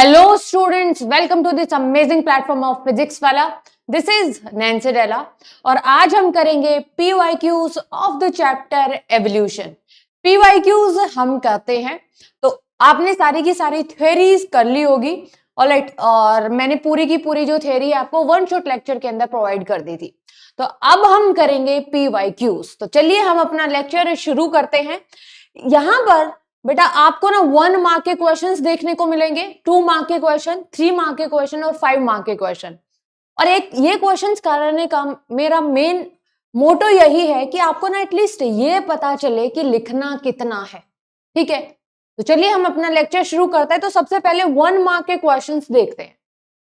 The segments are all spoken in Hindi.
Hello students, welcome to this amazing platform of Physics वाला. This is Nancy Della और आज हम करेंगे PYQs of the chapter Evolution. PYQs हम करते हैं तो आपने सारी की सारी थ्योरीज कर ली होगी ऑलराइट, और मैंने पूरी की पूरी जो थ्योरी है आपको वन शॉट लेक्चर के अंदर प्रोवाइड कर दी थी. तो अब हम करेंगे PYQs. तो चलिए हम अपना लेक्चर शुरू करते हैं. यहां पर बेटा आपको ना 1 मार्क के क्वेश्चंस देखने को मिलेंगे, 2 मार्क के क्वेश्चन, 3 मार्क के क्वेश्चन और 5 मार्क के क्वेश्चन. और एक ये क्वेश्चंस करने का मेरा मेन मोटो यही है कि आपको ना एटलीस्ट ये पता चले कि लिखना कितना है. ठीक है, तो चलिए हम अपना लेक्चर शुरू करते हैं. तो सबसे पहले 1 मार्क के क्वेश्चंस देखते हैं.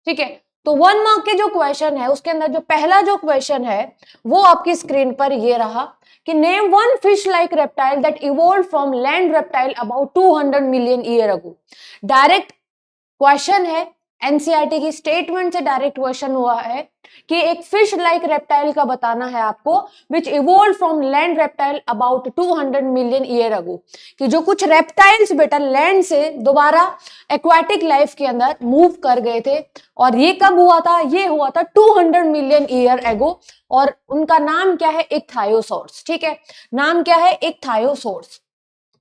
ठीक है, तो 1 मार्क के जो क्वेश्चन है उसके अंदर जो पहला जो क्वेश्चन है वो आपकी स्क्रीन पर ये रहा कि name one fish like reptile that evolve from land reptile about 200 million year ago. Direct question है, एनसीईआरटी की स्टेटमेंट से डायरेक्ट क्वेश्चन हुआ है कि एक फिश लाइक रेप्टाइल का बताना है आपको which evolve from land reptile about 200 million year ago. कि जो कुछ रेप्टाइल्स बेटा लैंड से दोबारा एक्वाटिक लाइफ के अंदर मूव कर गए थे. और ये कब हुआ था? ये हुआ था 200 मिलियन ईयर एगो. और उनका नाम क्या है? इक्थायोसॉर्स. ठीक है, नाम क्या है? इक्थायोसॉर्स.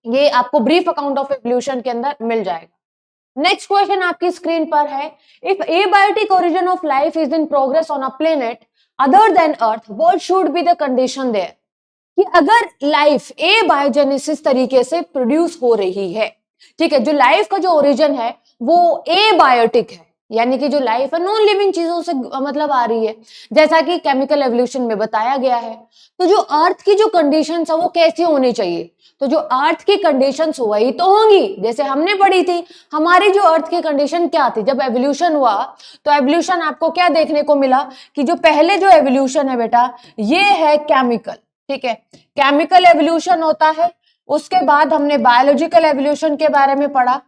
ये आपको ब्रीफ अकाउंट ऑफ एवोल्यूशन के अंदर मिल जाएगा. नेक्स्ट क्वेश्चन आपकी स्क्रीन पर है, if abiotic origin of life is in progress on a planet other than earth what should be the condition there. कि अगर लाइफ एबायोजेनेसिस तरीके से प्रोड्यूस हो रही है, ठीक है, जो लाइफ का जो ओरिजिन है वो एबायोटिक है, यानी कि जो लाइफ है नॉन लिविंग चीजों से मतलब आ रही है, जैसा कि केमिकल एवोल्यूशन में बताया गया है. तो जो अर्थ की जो कंडीशंस है वो कैसी होनी चाहिए? तो जो अर्थ की कंडीशंस वही तो होंगी जैसे हमने पढ़ी थी. हमारी जो अर्थ की कंडीशन क्या थी जब एवोल्यूशन हुआ? तो एवोल्यूशन आपको क्या देखने को मिला कि जो पहले जो एवोल्यूशन है बेटा ये है केमिकल. ठीक है, केमिकल एवोल्यूशन होता है. उसके बाद हमने बायोलॉजिकल एवोल्यूशन के बारे में पढ़ा,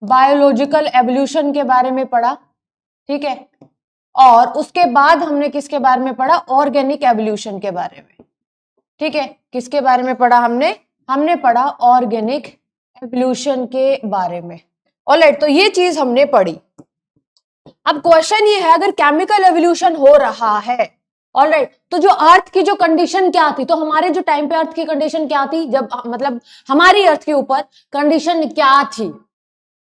बायोलॉजिकल एवोल्यूशन के बारे में पढ़ा. ठीक है, और उसके बाद हमने किसके बारे में पढ़ा? ऑर्गेनिक एवोल्यूशन के बारे में. ठीक है, किसके बारे में पढ़ा? हमने पढ़ा ऑर्गेनिक एवोल्यूशन के बारे में. ऑलराइट, तो ये चीज हमने पढ़ी. अब क्वेश्चन ये है, अगर केमिकल एवोल्यूशन हो रहा है, ऑलराइट, तो जो अर्थ की जो कंडीशन क्या थी? तो हमारे जो टाइम पे अर्थ की कंडीशन क्या थी? जब मतलब हमारी अर्थ के ऊपर कंडीशन क्या थी?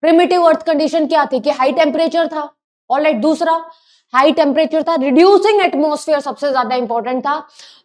प्रिमिटिव अर्थ कंडीशन क्या थी? कि हाई टेम्परेचर था. ऑलराइट, दूसरा हाई टेम्परेचर था, रिड्यूसिंग एटमॉस्फेयर सबसे ज्यादा इंपॉर्टेंट था.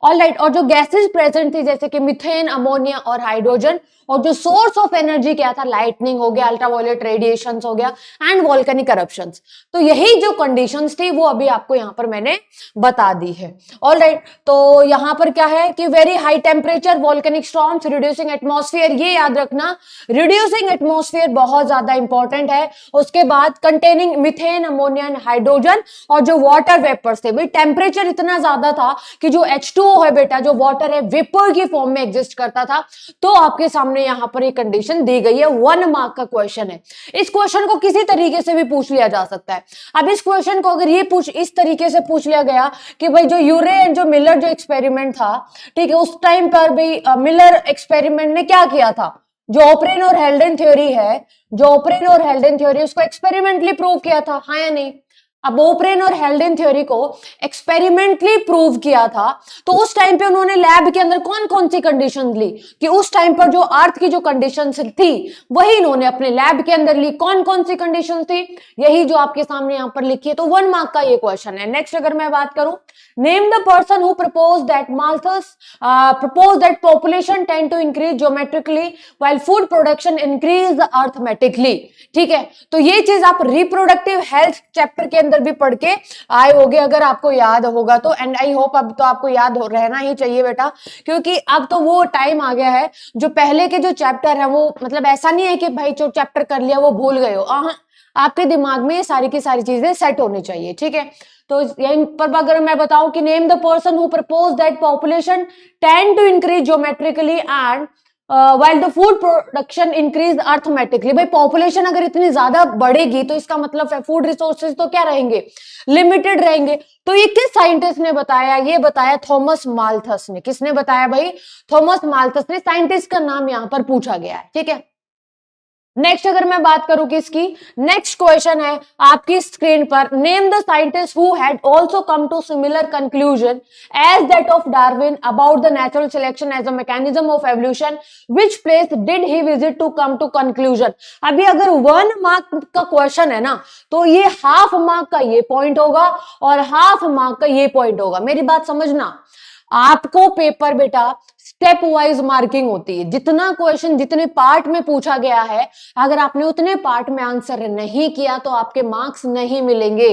ऑलराइट, और जो गैसेस प्रेजेंट थी जैसे कि मीथेन, अमोनिया और हाइड्रोजन. और जो सोर्स ऑफ एनर्जी क्या था? लाइटनिंग हो गया, अल्ट्रावायलेट रेडिएशंस हो गया एंड वोल्केनिक करप्शंस. तो यही जो कंडीशंस थी वो अभी आपको यहाँ पर मैंने बता दी है. ऑलराइट, तो यहाँ पर क्या है कि very high temperature, volcanic storms, reducing atmosphere. ये याद रखना, रिड्यूसिंग एटमॉस्फेयर बहुत ज्यादा इंपॉर्टेंट है. उसके बाद containing methane, ammonia and hydrogen. और जो वाटर वेपर्स थे भाई, टेम्परेचर इतना ज्यादा था कि जो H2O है बेटा, जो वाटर है, वेपर की फॉर्म में एग्जिस्ट करता था. तो आपके सामने यहां पर एक कंडीशन दी गई है. 1 मार्क का क्वेश्चन है. इस क्वेश्चन को किसी तरीके से भी पूछ लिया जा सकता है. अब इस क्वेश्चन को अगर ये इस तरीके से पूछ लिया गया कि भाई जो यूरे एंड जो मिलर जो एक्सपेरिमेंट था, ठीक है, उस टाइम पर भाई मिलर एक्सपेरिमेंट ने क्या किया था? जो ओपरेन और हेल्डेन थ्योरी है, जो ओपरेन और हेल्डेन थ्योरी उसको एक्सपेरिमेंटली प्रूव किया था, हाँ या नहीं? अब ओपरेन और हेल्डेन थ्योरी को एक्सपेरिमेंटली प्रूव किया था, तो उस टाइम पे उन्होंने लैब के अंदर कौन कौन सी कंडीशन ली? कि उस टाइम पर जो अर्थ की जो कंडीशन थी वही इन्होंने अपने लैब के अंदर ली. कौन कौन सी कंडीशन थी? यही जो आपके सामने यहाँ पर लिखी है. तो 1 मार्क का ये क्वेश्चन है. नेक्स्ट अगर मैं बात करूं, name the person who propose that Malthus propose that population tend to increase geometrically while food production increase arithmetically. ठीक है, तो ये चीज आप रिप्रोडक्टिव हेल्थ चैप्टर के अंदर भी पढ़ के आए होगे अगर आपको याद होगा तो. एंड आई होप अब तो आपको याद रहना ही चाहिए बेटा, क्योंकि अब तो वो टाइम आ गया है. जो पहले के जो चैप्टर है वो मतलब ऐसा नहीं है कि भाई जो चैप्टर कर लिया वो भूल गए हो. आपके दिमाग में ये सारी की सारी चीजें सेट होनी चाहिए. ठीक है, तो यहीं पर अगर मैं बताऊं कि name the person who propose that population tend to increase geometrically and while the food production increase arithmetically. भाई पॉपुलेशन अगर इतनी ज्यादा बढ़ेगी तो इसका मतलब है फूड रिसोर्सेज तो क्या रहेंगे? लिमिटेड रहेंगे. तो ये किस साइंटिस्ट ने बताया? ये बताया थॉमस माल्थस ने. किसने बताया भाई? थॉमस माल्थस ने. साइंटिस्ट का नाम यहां पर पूछा गया है. ठीक है, नेक्स्ट अगर मैं बात करूं किसकी, नेक्स्ट क्वेश्चन है आपकी स्क्रीन पर, name the scientist who had also come to similar conclusion as that of Darwin about the natural selection as a mechanism of evolution, which place did he visit to come to conclusion. अभी अगर 1 मार्क का क्वेश्चन है ना, तो ये हाफ मार्क का ये पॉइंट होगा और हाफ मार्क का ये पॉइंट होगा। मेरी बात समझना, आपको पेपर बेटा स्टेप वाइज मार्किंग होती है। जितना क्वेश्चन जितने पार्ट में पूछा गया है, अगर आपने उतने पार्ट में आंसर नहीं किया तो आपके मार्क्स नहीं मिलेंगे।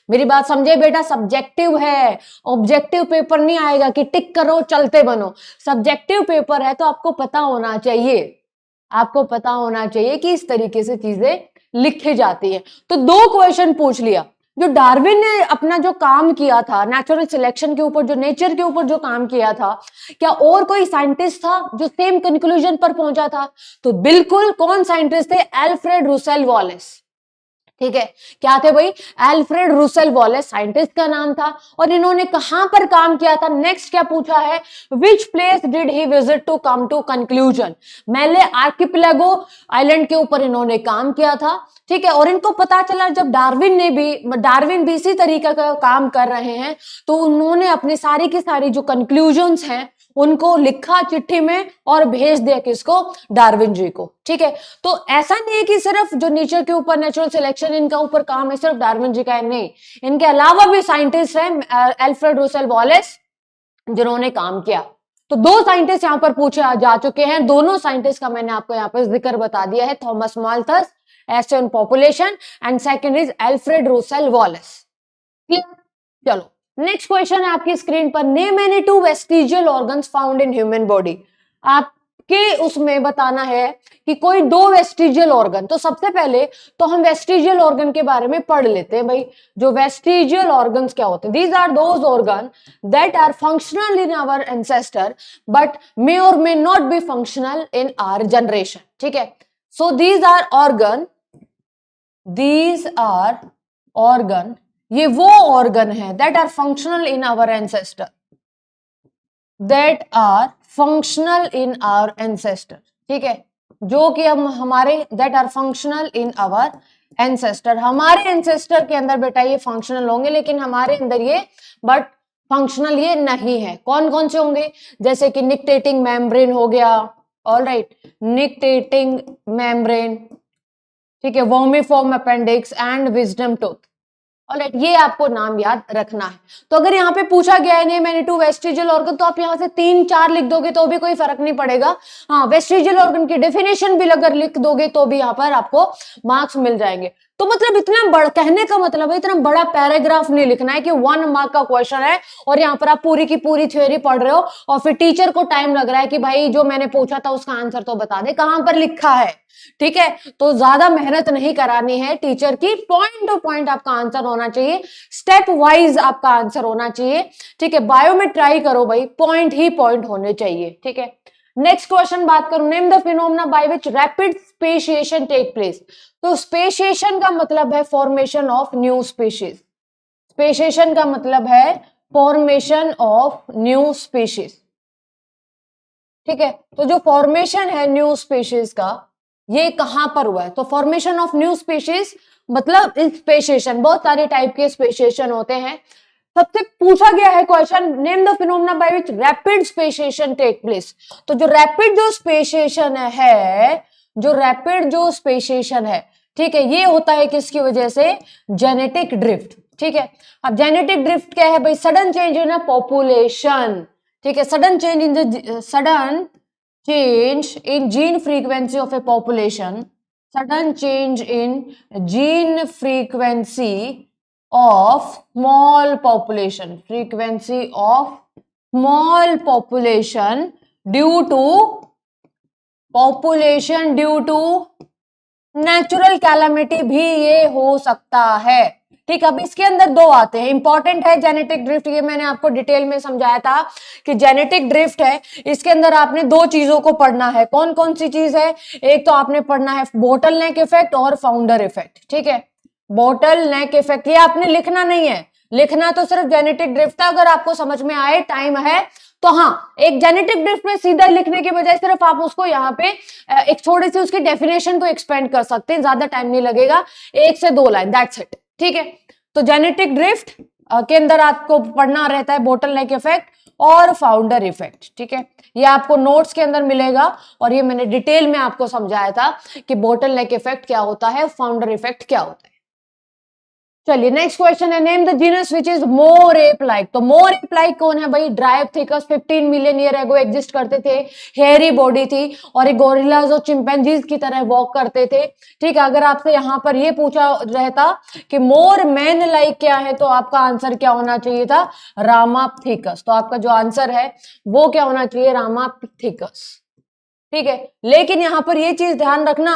मेरी बात समझे बेटा, सब्जेक्टिव है, ऑब्जेक्टिव पेपर नहीं आएगा कि टिक करो चलते बनो। सब्जेक्टिव पेपर है तो आपको पता होना चाहिए, आपको पता होना चाहिए कि इस तरीके से चीजें लिखी जाती है। तो 2 क्वेश्चन पूछ लिया। जो डार्विन ने अपना जो काम किया था नेचुरल सिलेक्शन के ऊपर, जो नेचर के ऊपर जो काम किया था, क्या और कोई साइंटिस्ट था जो सेम कंक्लूजन पर पहुंचा था? तो बिल्कुल, कौन साइंटिस्ट थे? Alfred Russell Wallace. ठीक है, क्या थे भाई? अल्फ्रेड रुसेल वॉलेस साइंटिस्ट का नाम था। और इन्होंने कहां पर काम किया था? नेक्स्ट क्या पूछा है? Which place did he visit to come to conclusion? Malay archipelago island के ऊपर इन्होंने काम किया था। ठीक है, और इनको पता चला जब डार्विन भी इसी तरीके का काम कर रहे हैं, तो उन्होंने अपनी सारी की सारी जो कंक्लूजन्स हैं उनको लिखा चिट्ठी में और भेज दिया किसको? डार्विन जी को। ठीक है, तो ऐसा नहीं है कि सिर्फ जो नेचर के ऊपर नेचुरल सिलेक्शन इनका ऊपर काम है सिर्फ डार्विन जी का है, नहीं, इनके अलावा भी साइंटिस्ट हैं अल्फ्रेड रुसेल वॉलेस जिन्होंने काम किया। तो 2 साइंटिस्ट यहां पर पूछे जा चुके हैं। दोनों साइंटिस्ट का मैंने आपको यहाँ पर जिक्र बता दिया है, Thomas Malthus essay on population and second is Alfred Russell Wallace. Clear? चलो नेक्स्ट क्वेश्चन है आपकी स्क्रीन पर, name any 2 vestigial organs found in human body. आपके उसमें बताना है कि कोई 2 वेस्टिजियल ऑर्गन। तो सबसे पहले तो हम वेस्टिजियल ऑर्गन के बारे में पढ़ लेते हैं भाई। जो वेस्टिजियल ऑर्गन्स क्या होते हैं? These are those organ that are functional in our ancestor but may or may not be functional in our generation. ठीक है, सो दीज आर ऑर्गन, ये वो ऑर्गन है that are functional in our ancestor, that are functional in our ancestor. ठीक है, जो कि हम हमारे that are functional in our ancestor, हमारे एंसेस्टर के अंदर बेटा ये फंक्शनल होंगे, लेकिन हमारे अंदर ये बट फंक्शनल ये नहीं है। कौन कौन से होंगे? जैसे कि निक्टेटिंग मेम्ब्रेन हो गया, ऑलराइट, निक्टेटिंग मेम्ब्रेन, ठीक है, vermiform appendix and wisdom tooth. Alright, ये आपको नाम याद रखना है। तो अगर यहाँ पे पूछा गया है नेम एनी 2 वेस्टिजियल ऑर्गन, तो आप यहाँ से 3-4 लिख दोगे तो भी कोई फर्क नहीं पड़ेगा। हाँ, वेस्टिजियल ऑर्गन की डेफिनेशन भी अगर लिख दोगे तो भी यहाँ पर आपको मार्क्स मिल जाएंगे। तो मतलब इतना बड़ा, कहने का मतलब है इतना बड़ा पैराग्राफ नहीं लिखना है कि 1 मार्क का क्वेश्चन है और यहाँ पर आप पूरी की पूरी थ्योरी पढ़ रहे हो और फिर टीचर को टाइम लग रहा है कि भाई जो मैंने पूछा था उसका आंसर तो बता दे, कहां पर लिखा है। ठीक है, तो ज्यादा मेहनत नहीं करानी है टीचर की, पॉइंट टू पॉइंट आपका आंसर होना चाहिए, स्टेप वाइज आपका आंसर होना चाहिए। ठीक है, बायो में ट्राई करो भाई, पॉइंट ही पॉइंट होने चाहिए। ठीक है, नेक्स्ट क्वेश्चन बात करूं, name the phenomena by which rapid speciation take place. तो स्पेशिएशन का मतलब है formation of new species. Speciation का मतलब है फॉर्मेशन ऑफ न्यू स्पीशीज। ठीक है, तो जो फॉर्मेशन है न्यू स्पीशीज का ये कहां पर हुआ है? तो फॉर्मेशन ऑफ न्यू स्पीशीज मतलब स्पेशिएशन, बहुत सारे टाइप के स्पेशिएशन होते हैं। सबसे पूछा गया है question, name the phenomena by which rapid speciation take place. तो जो रैपिड जो स्पेशिएशन है, जो रैपिड जो स्पेशिएशन है, ठीक है, ये होता है किसकी वजह से? Genetic drift. ठीक है, अब जेनेटिक ड्रिफ्ट क्या है भाई? Sudden change in population. ठीक है, sudden change in gene frequency of a population, sudden change in gene frequency of small population, frequency of small population due to natural calamity भी ये हो सकता है। ठीक, अब इसके अंदर 2 आते हैं, इंपॉर्टेंट है जेनेटिक ड्रिफ्ट, ये मैंने आपको डिटेल में समझाया था कि जेनेटिक ड्रिफ्ट है, इसके अंदर आपने 2 चीजों को पढ़ना है। कौन कौन सी चीज है? एक तो आपने पढ़ना है बोटल नेक इफेक्ट और फाउंडर इफेक्ट। ठीक है, बोटल नेक इफेक्ट ये आपने लिखना नहीं है, लिखना तो सिर्फ जेनेटिक ड्रिफ्ट है। अगर आपको समझ में आए, टाइम है तो हाँ, एक जेनेटिक ड्रिफ्ट में सीधा लिखने के बजाय सिर्फ आप उसको यहाँ पे एक थोड़ी सी उसकी डेफिनेशन को एक्सपेंड कर सकते हैं, ज्यादा टाइम नहीं लगेगा, 1 से 2 लाइन, दैट्स इट। ठीक है, तो जेनेटिक ड्रिफ्ट के अंदर आपको पढ़ना रहता है बोटलनेक इफेक्ट और फाउंडर इफेक्ट। ठीक है, ये आपको नोट्स के अंदर मिलेगा और ये मैंने डिटेल में आपको समझाया था कि बोटलनेक इफेक्ट क्या होता है, फाउंडर इफेक्ट क्या होता है। चलिए नेक्स्ट क्वेश्चन है, name the genus which is more ape like. तो मोर एप लाइक कौन है भाई? ड्रायोप्थिकस 15 मिलियन ईयर एगो एग्जिस्ट करते थे, हेयरी बॉडी थी और एक गोरिल्लाज और चिंपैंजीज की तरह वॉक करते थे। ठीक है, अगर आपसे यहाँ पर ये पूछा रहता कि मोर मैन लाइक क्या है, तो आपका आंसर क्या होना चाहिए था? रामाप्थिकस। तो आपका जो आंसर है वो क्या होना चाहिए? रामाप्थिकस। ठीक है, लेकिन यहां पर ये चीज ध्यान रखना,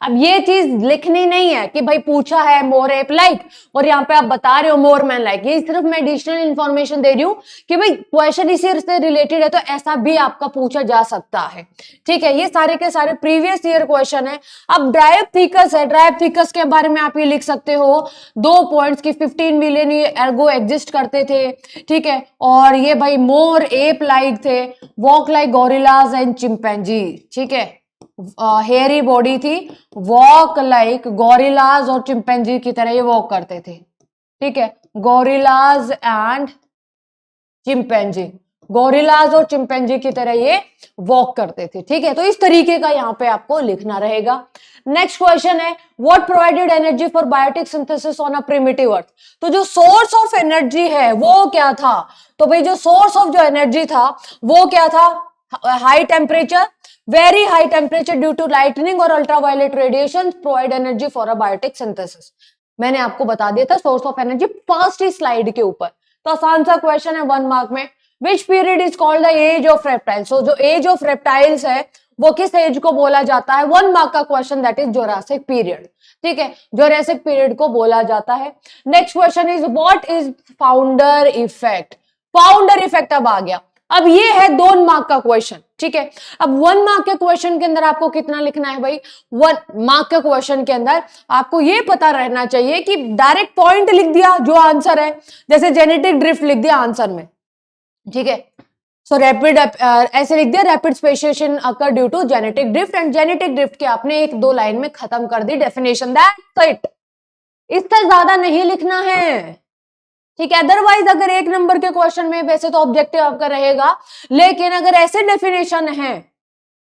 अब ये चीज लिखनी नहीं है कि भाई पूछा है मोर एप लाइक और यहाँ पे आप बता रहे हो मोर मैन लाइक। ये सिर्फ मैं एडिशनल इंफॉर्मेशन दे रही हूँ कि भाई क्वेश्चन इसी से रिलेटेड है, तो ऐसा भी आपका पूछा जा सकता है। ठीक है, ये सारे के सारे प्रीवियस ईयर क्वेश्चन है। अब ड्रायोप्थिकस है, ड्रायोप्थिकस के बारे में आप ये लिख सकते हो 2 पॉइंट्स की 15 मिलियन एर्गो एग्जिस्ट करते थे। ठीक है, और ये भाई मोर एप लाइक थे, walk like gorillas and chimpanzee. ठीक है, हेयरी बॉडी थी, वॉक लाइक गोरिल्लाज और चिंपैंजी की तरह ये वॉक करते थे। ठीक है, गोरिल्लाज एंड चिंपैंजी, गोरिल्लाज और चिंपैंजी की तरह ये वॉक करते थे। ठीक है, तो इस तरीके का यहाँ पे आपको लिखना रहेगा। नेक्स्ट क्वेश्चन है, what provided energy for biotic synthesis on a primitive earth. तो जो सोर्स ऑफ एनर्जी है वो क्या था? तो भाई जो सोर्स ऑफ जो एनर्जी था वो क्या था? High temperature, very high temperature due to lightning और ultraviolet radiation provide energy for a biotic synthesis. मैंने आपको बता दिया था सोर्स ऑफ एनर्जी फर्स्ट ही स्लाइड के ऊपर। तो आसान सा क्वेश्चन है 1 मार्क में, which period is called the age of reptiles. So जो एज ऑफ रेप्टाइल्स है वो किस एज को बोला जाता है? 1 मार्क का question, that is Jurassic period. ठीक है, जोरासिक पीरियड को बोला जाता है। Next question is what is founder effect. Founder effect अब आ गया, अब ये है 2 मार्क का क्वेश्चन। ठीक है, अब 1 मार्क के क्वेश्चन के अंदर आपको कितना लिखना है भाई? 1 मार्क के क्वेश्चन के अंदर आपको ये पता रहना चाहिए कि डायरेक्ट पॉइंट लिख दिया जो आंसर है, जैसे जेनेटिक ड्रिफ्ट लिख दिया आंसर में। ठीक है, सो रैपिड ऐसे लिख दिया, rapid speciation occur due to genetic drift, and genetic drift के आपने 1-2 लाइन में खत्म कर दी डेफिनेशन, दैट्स इट। इससे ज्यादा नहीं लिखना है। ठीक है, अदरवाइज अगर 1 नंबर के क्वेश्चन में वैसे तो ऑब्जेक्टिव आपका रहेगा, लेकिन अगर ऐसे डेफिनेशन है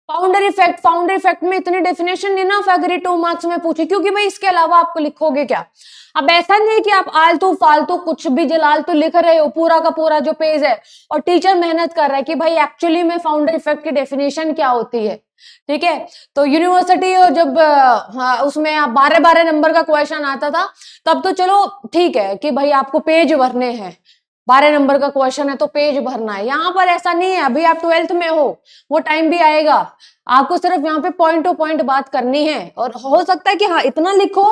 फाउंडर इफेक्ट में इतनी डेफिनेशन इनफ अगर ये 2 मार्क्स में पूछे, क्योंकि भाई इसके अलावा आपको लिखोगे क्या? अब ऐसा नहीं कि आप आलतू फालतू कुछ भी जलालतू लिख रहे हो पूरा का पूरा जो पेज है, और टीचर मेहनत कर रहा है कि भाई एक्चुअली में फाउंडर इफेक्ट की डेफिनेशन क्या होती है। ठीक है, तो यूनिवर्सिटी जब उसमें 12-12 नंबर का क्वेश्चन आता था तब तो चलो ठीक है कि भाई आपको पेज भरने हैं, 12 नंबर का क्वेश्चन है तो पेज भरना है। यहाँ पर ऐसा नहीं है, अभी आप 12th में हो, वो टाइम भी आएगा, आपको सिर्फ यहाँ पे पॉइंट टू पॉइंट बात करनी है। और हो सकता है कि हाँ इतना लिखो,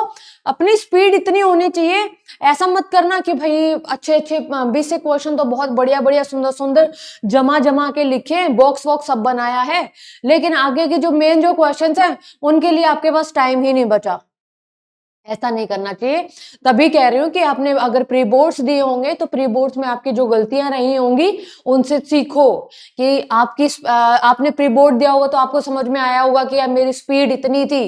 अपनी स्पीड इतनी होनी चाहिए, ऐसा मत करना कि भाई अच्छे 20 से क्वेश्चन तो बहुत बढ़िया बढ़िया सुंदर सुंदर जमा के लिखे, बॉक्स वॉक्स सब बनाया है, लेकिन आगे के जो मेन जो क्वेश्चन है उनके लिए आपके पास टाइम ही नहीं बचा। ऐसा नहीं करना चाहिए। तभी कह रही हूँ कि आपने अगर प्री बोर्ड्स दिए होंगे तो प्री बोर्ड्स में आपकी जो गलतियां रही होंगी उनसे सीखो, कि आपने प्री बोर्ड दिया होगा तो आपको समझ में आया होगा कि यार मेरी स्पीड इतनी थी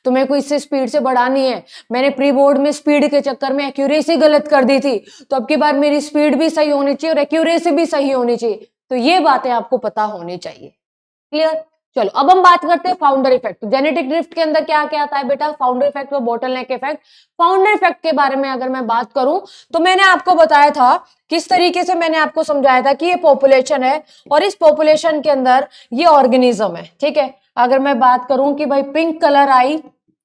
तो मेरे को इससे स्पीड से बढ़ानी है, मैंने प्री बोर्ड में स्पीड के चक्कर में एक्यूरेसी गलत कर दी थी, तो अब की बार मेरी स्पीड भी सही होनी चाहिए और एक्यूरेसी भी सही होनी चाहिए। तो ये बातें आपको पता होनी चाहिए। क्लियर? चलो अब हम बात करते हैं फाउंडर इफेक्ट। जेनेटिक ड्रिफ्ट के अंदर क्या क्या आता है बेटा? फाउंडर इफेक्ट और बोटलनेक इफेक्ट। फाउंडर इफेक्ट के बारे में अगर मैं बात करूं तो मैंने आपको बताया था किस तरीके से, मैंने आपको समझाया था कि ये पॉपुलेशन है और इस पॉपुलेशन के अंदर ये ऑर्गेनिज्म है। ठीक है, अगर मैं बात करूं कि भाई पिंक कलर आई,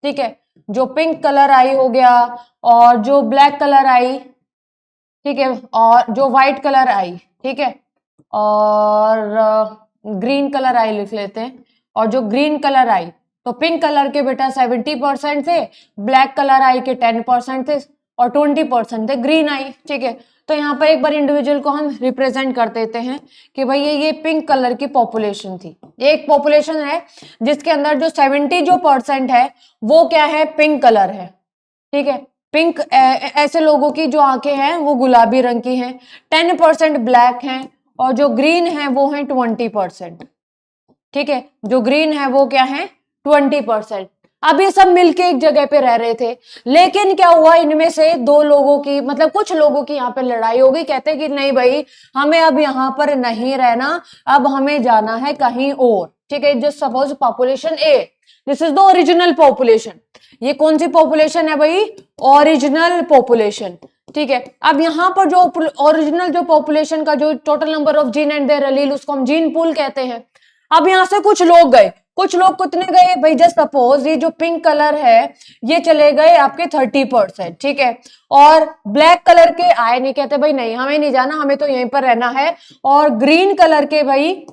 ठीक है, जो पिंक कलर आई हो गया, और जो ब्लैक कलर आई, ठीक है, और जो व्हाइट कलर आई, ठीक है, और ग्रीन कलर आई लिख लेते हैं, और जो ग्रीन कलर आई, तो पिंक कलर के बेटा 70% थे, ब्लैक कलर आई के 10% थे, और 20% थे ग्रीन आई। ठीक है, तो यहाँ पर एक बार इंडिविजुअल को हम रिप्रेजेंट कर देते हैं कि भाई ये पिंक कलर की पॉपुलेशन थी। ये एक पॉपुलेशन है जिसके अंदर जो 70% है वो क्या है? पिंक कलर है। ठीक है, पिंक ऐसे लोगों की जो आंखें हैं वो गुलाबी रंग की हैं, 10% ब्लैक हैं, और जो ग्रीन है वो है 20%। ठीक है, जो ग्रीन है वो क्या है 20%। अब ये सब मिलके एक जगह पे रह रहे थे, लेकिन क्या हुआ, इनमें से दो लोगों की मतलब कुछ लोगों की यहाँ पे लड़ाई हो गई। कहते कि नहीं भाई, हमें अब यहाँ पर नहीं रहना, अब हमें जाना है कहीं और। ठीक है, just suppose population A, this is the original population. ये कौन सी पॉपुलेशन है भाई, ओरिजिनल पॉपुलेशन। ठीक है, अब यहाँ पर जो ओरिजिनल जो पॉपुलेशन का जो total number of gene and their allele, उसको हम जीन पूल कहते हैं। अब यहां से कुछ लोग गए, कुछ लोग कितने गए भाई, जस्ट सपोज ये जो पिंक कलर है ये चले गए आपके 30%। ठीक है, और ब्लैक कलर के आए नहीं, कहते भाई नहीं हमें नहीं जाना, हमें तो यहीं पर रहना है। और ग्रीन कलर के भाई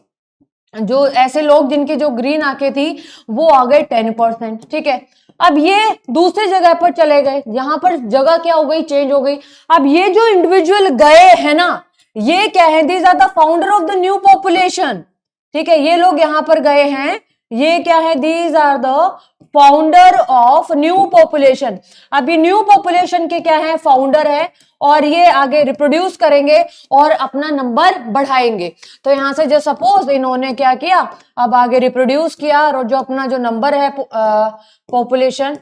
जो ऐसे लोग जिनकी जो ग्रीन आंखें थी वो आ गए 10%। ठीक है, अब ये दूसरी जगह पर चले गए, यहां पर जगह क्या हो गई, चेंज हो गई। अब ये जो इंडिविजुअल गए हैं ना, ये क्या है, these are the founder of the new population. ठीक है, ये लोग यहां पर गए हैं, ये क्या है, these are the founder of new population. अब ये न्यू पॉपुलेशन के क्या है, फाउंडर है, और ये आगे रिप्रोड्यूस करेंगे और अपना नंबर बढ़ाएंगे। तो यहां से जो सपोज इन्होंने क्या किया, अब आगे रिप्रोड्यूस किया और जो अपना जो नंबर है पॉपुलेशन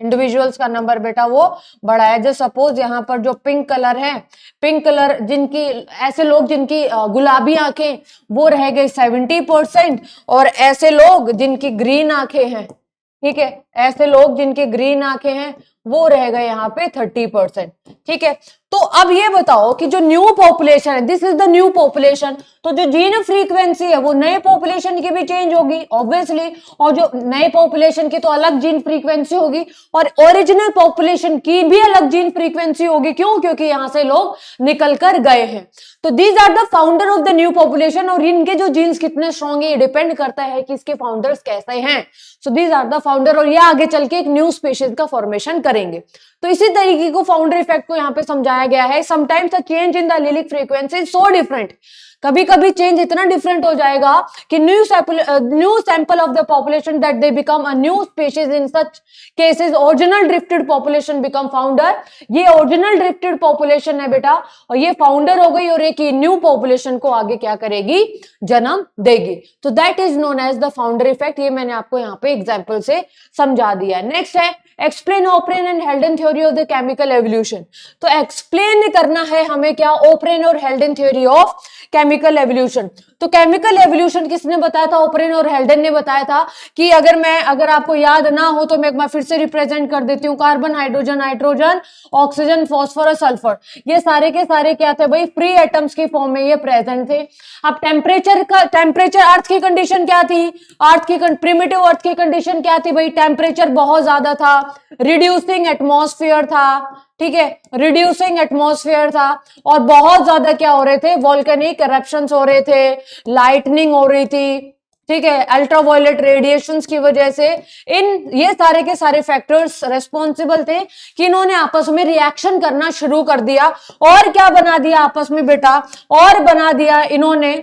इंडिविजुअल्स का नंबर बेटा वो बढ़ाया। जो सपोज यहाँ पर जो पिंक कलर है, पिंक कलर जिनकी ऐसे लोग जिनकी गुलाबी आंखें वो रह गए 70%, और ऐसे लोग जिनकी ग्रीन आंखें हैं, ठीक है, ऐसे लोग जिनकी ग्रीन आंखें हैं वो रह गए यहाँ पे 30%। ठीक है, तो अब ये बताओ कि जो न्यू पॉपुलेशन है, this is the new population, तो जो जीन फ्रीक्वेंसी है वो नए पॉपुलेशन की भी चेंज होगी ऑब्वियसली, और जो नए पॉपुलेशन की तो अलग जीन फ्रीक्वेंसी होगी, और ओरिजिनल पॉपुलेशन की भी अलग जीन फ्रीक्वेंसी होगी। क्यों, क्योंकि यहां से लोग निकल कर गए हैं। तो these are the founder of the new population, और इनके जो जीन्स कितने स्ट्रॉन्ग है ये डिपेंड करता है कि इसके फाउंडर्स कैसे हैं। So these are the founder, और ये आगे चल के एक न्यू स्पीशीज का फॉर्मेशन करेंगे। तो इसी तरीके को फाउंडर इफेक्ट को यहाँ पे समझाया गया है। Sometimes the change in the allelic frequency is so different, कभी कभी चेंज इतना डिफरेंट हो जाएगा कि new sample of the population that they become a new species. In such cases original drifted population become founder. ये ओरिजिनल ड्रिफ्टेड पॉपुलेशन है बेटा, और ये फाउंडर हो गई, और एक न्यू पॉपुलेशन को आगे क्या करेगी, जन्म देगी। तो that is known as the founder effect. ये मैंने आपको यहाँ पे एग्जाम्पल से समझा दिया है। नेक्स्ट है explain Oparin and Haldane theory of the chemical evolution. तो एक्सप्लेन करना है हमें क्या, ओपरेन और Haldane theory of chemical evolution. तो केमिकल एवोल्यूशन किसने बताया था, ओपरेन और हेल्डन ने बताया था। कि अगर आपको याद ना हो तो मैं एक बार फिर से रिप्रेजेंट कर देती हूँ। Carbon, hydrogen, nitrogen, oxygen, phosphorus, sulphur, ये सारे के सारे क्या थे भाई, फ्री एटम्स की फॉर्म में ये प्रेजेंट थे। अब टेम्परेचर अर्थ की कंडीशन क्या थी, प्रिमिटिव अर्थ की कंडीशन क्या थी भाई, टेम्परेचर बहुत ज्यादा था, रिड्यूसिंग एटमॉस्फेयर था। ठीक है, रिड्यूसिंग एटमॉस्फेयर था, और बहुत ज्यादा क्या हो रहे थे, वोल्केनिक एरप्शंस हो रहे थे, लाइटनिंग हो रही थी। ठीक है, अल्ट्रावायलेट रेडिएशंस की वजह से ये सारे के सारे फैक्टर्स रेस्पॉन्सिबल थे कि इन्होंने आपस में रिएक्शन करना शुरू कर दिया। और क्या बना दिया आपस में बेटा, और बना दिया इन्होंने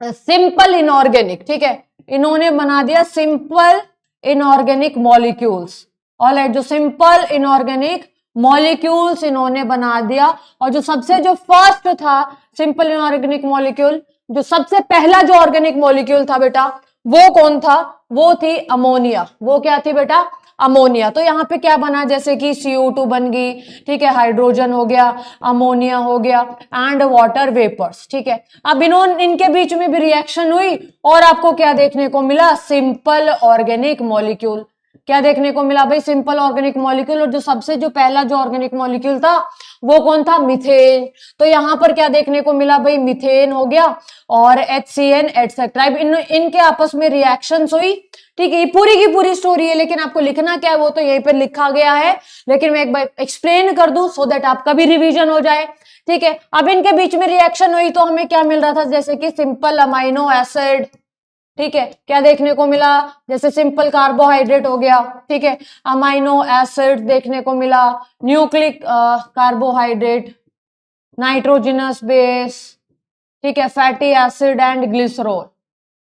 सिंपल इनऑर्गेनिक। ठीक है, इन्होंने बना दिया सिंपल इनऑर्गेनिक मॉलिक्यूल्स। ऑलराइट, जो सिंपल इनऑर्गेनिक मॉलिक्यूल्स इन्होंने बना दिया। और जो सबसे जो फर्स्ट था सिंपल इनऑर्गेनिक मॉलिक्यूल, जो सबसे पहला जो ऑर्गेनिक मॉलिक्यूल था बेटा वो कौन था, वो थी अमोनिया। वो क्या थी बेटा, अमोनिया। तो यहाँ पे क्या बना, जैसे कि CO2 बन गई, ठीक है, हाइड्रोजन हो गया, अमोनिया हो गया, एंड वाटर वेपर्स। ठीक है, अब इनके बीच में भी रिएक्शन हुई, और आपको क्या देखने को मिला, सिंपल ऑर्गेनिक मॉलिक्यूल। क्या देखने को मिला भाई, सिंपल ऑर्गेनिक मॉलिक्यूल। और जो सबसे जो पहला जो ऑर्गेनिक मॉलिक्यूल था वो कौन था, मीथेन। तो यहां पर क्या देखने को मिला भाई, मीथेन हो गया, और HCN एटसेट्रा। इनके आपस में रिएक्शंस हुई। ठीक है, ये पूरी की पूरी स्टोरी है, लेकिन आपको लिखना क्या है वो तो यहीं पर लिखा गया है, लेकिन मैं एक बार एक्सप्लेन कर दूं सो दैट आपका भी रिवीजन हो जाए। ठीक है, अब इनके बीच में रिएक्शन हुई तो हमें क्या मिल रहा था, जैसे कि सिंपल अमाइनो एसिड। ठीक है, क्या देखने को मिला, जैसे सिंपल कार्बोहाइड्रेट हो गया। ठीक है, अमाइनो एसिड देखने को मिला, न्यूक्लिक कार्बोहाइड्रेट, नाइट्रोजनस बेस। ठीक है, फैटी एसिड एंड ग्लिसरॉल।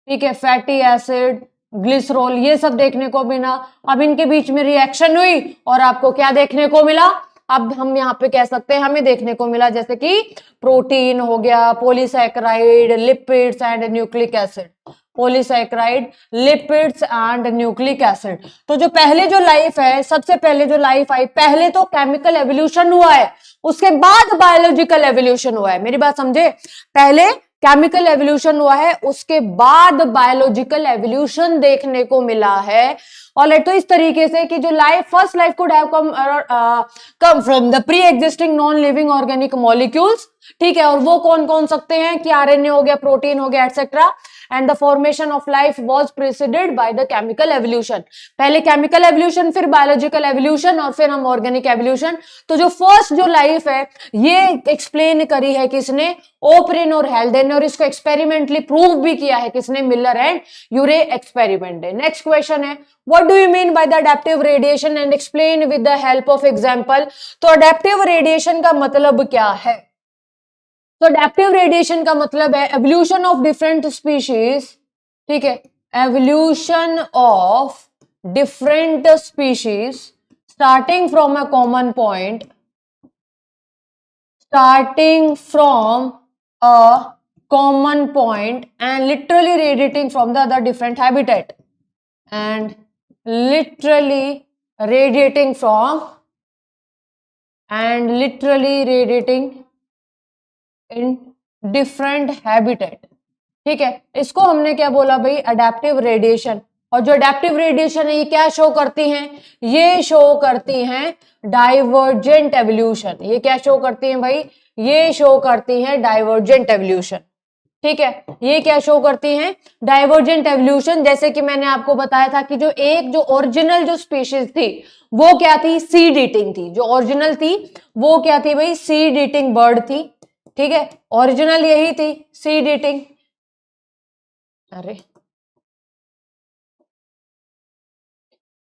ठीक है, फैटी एसिड, ग्लिसरॉल, ये सब देखने को मिला। अब इनके बीच में रिएक्शन हुई और आपको क्या देखने को मिला, अब हम यहाँ पे कह सकते हैं हमें देखने को मिला जैसे कि प्रोटीन हो गया, polysaccharide, lipids and nucleic acid, polysaccharide, lipids and nucleic acid. तो जो पहले जो लाइफ है, सबसे पहले जो लाइफ आई, पहले तो केमिकल एवोल्यूशन हुआ है, उसके बाद बायोलॉजिकल एवोल्यूशन हुआ है। मेरी बात समझे, पहले केमिकल एवोल्यूशन हुआ है, उसके बाद बायोलॉजिकल एवोल्यूशन देखने को मिला है। और तो इस तरीके से कि जो life, first life could have come from the pre existing non living organic molecules, ठीक है, और वो कौन कौन सकते हैं कि आरएनए हो गया, प्रोटीन हो गया, etcetera, and the formation of life was preceded by the chemical evolution. पहले केमिकल एवोल्यूशन, फिर बायोलॉजिकल एवोल्यूशन, और फिर हम ऑर्गेनिक एवोल्यूशन। तो जो फर्स्ट जो लाइफ है ये एक्सप्लेन करी है किसने, ओपरिन और हेल्डेन, और इसको एक्सपेरिमेंटली प्रूव भी किया है किसने, मिलर एंड यूरे एक्सपेरिमेंट है। नेक्स्ट क्वेश्चन है, what do you mean by the adaptive radiation and explain with the help of example. तो अडैप्टिव रेडिएशन का मतलब क्या है? तो अडैप्टिव रेडिएशन का मतलब है एवोल्यूशन ऑफ डिफरेंट स्पीशीज, ठीक है, evolution of different species starting from a common point, starting from a common point and literally radiating from the other different habitat, and literally radiating from and literally radiating in different habitat, ठीक है। इसको हमने क्या बोला भाई, अडैप्टिव रेडिएशन। और जो अडैप्टिव रेडिएशन है ये क्या शो करती हैं, ये शो करती हैं डाइवर्जेंट एवोल्यूशन। ये क्या शो करती हैं भाई, ये शो करती हैं डाइवर्जेंट एवोल्यूशन, ठीक है। ये क्या शो करती हैं, डाइवर्जेंट एवोल्यूशन। जैसे कि मैंने आपको बताया था कि जो एक जो ओरिजिनल जो स्पीशीज थी वो क्या थी, सीड ईटिंग थी। जो ओरिजिनल थी वो क्या थी भाई, सीड ईटिंग बर्ड थी, ठीक है, ओरिजिनल यही थी, सीड ईटिंग। अरे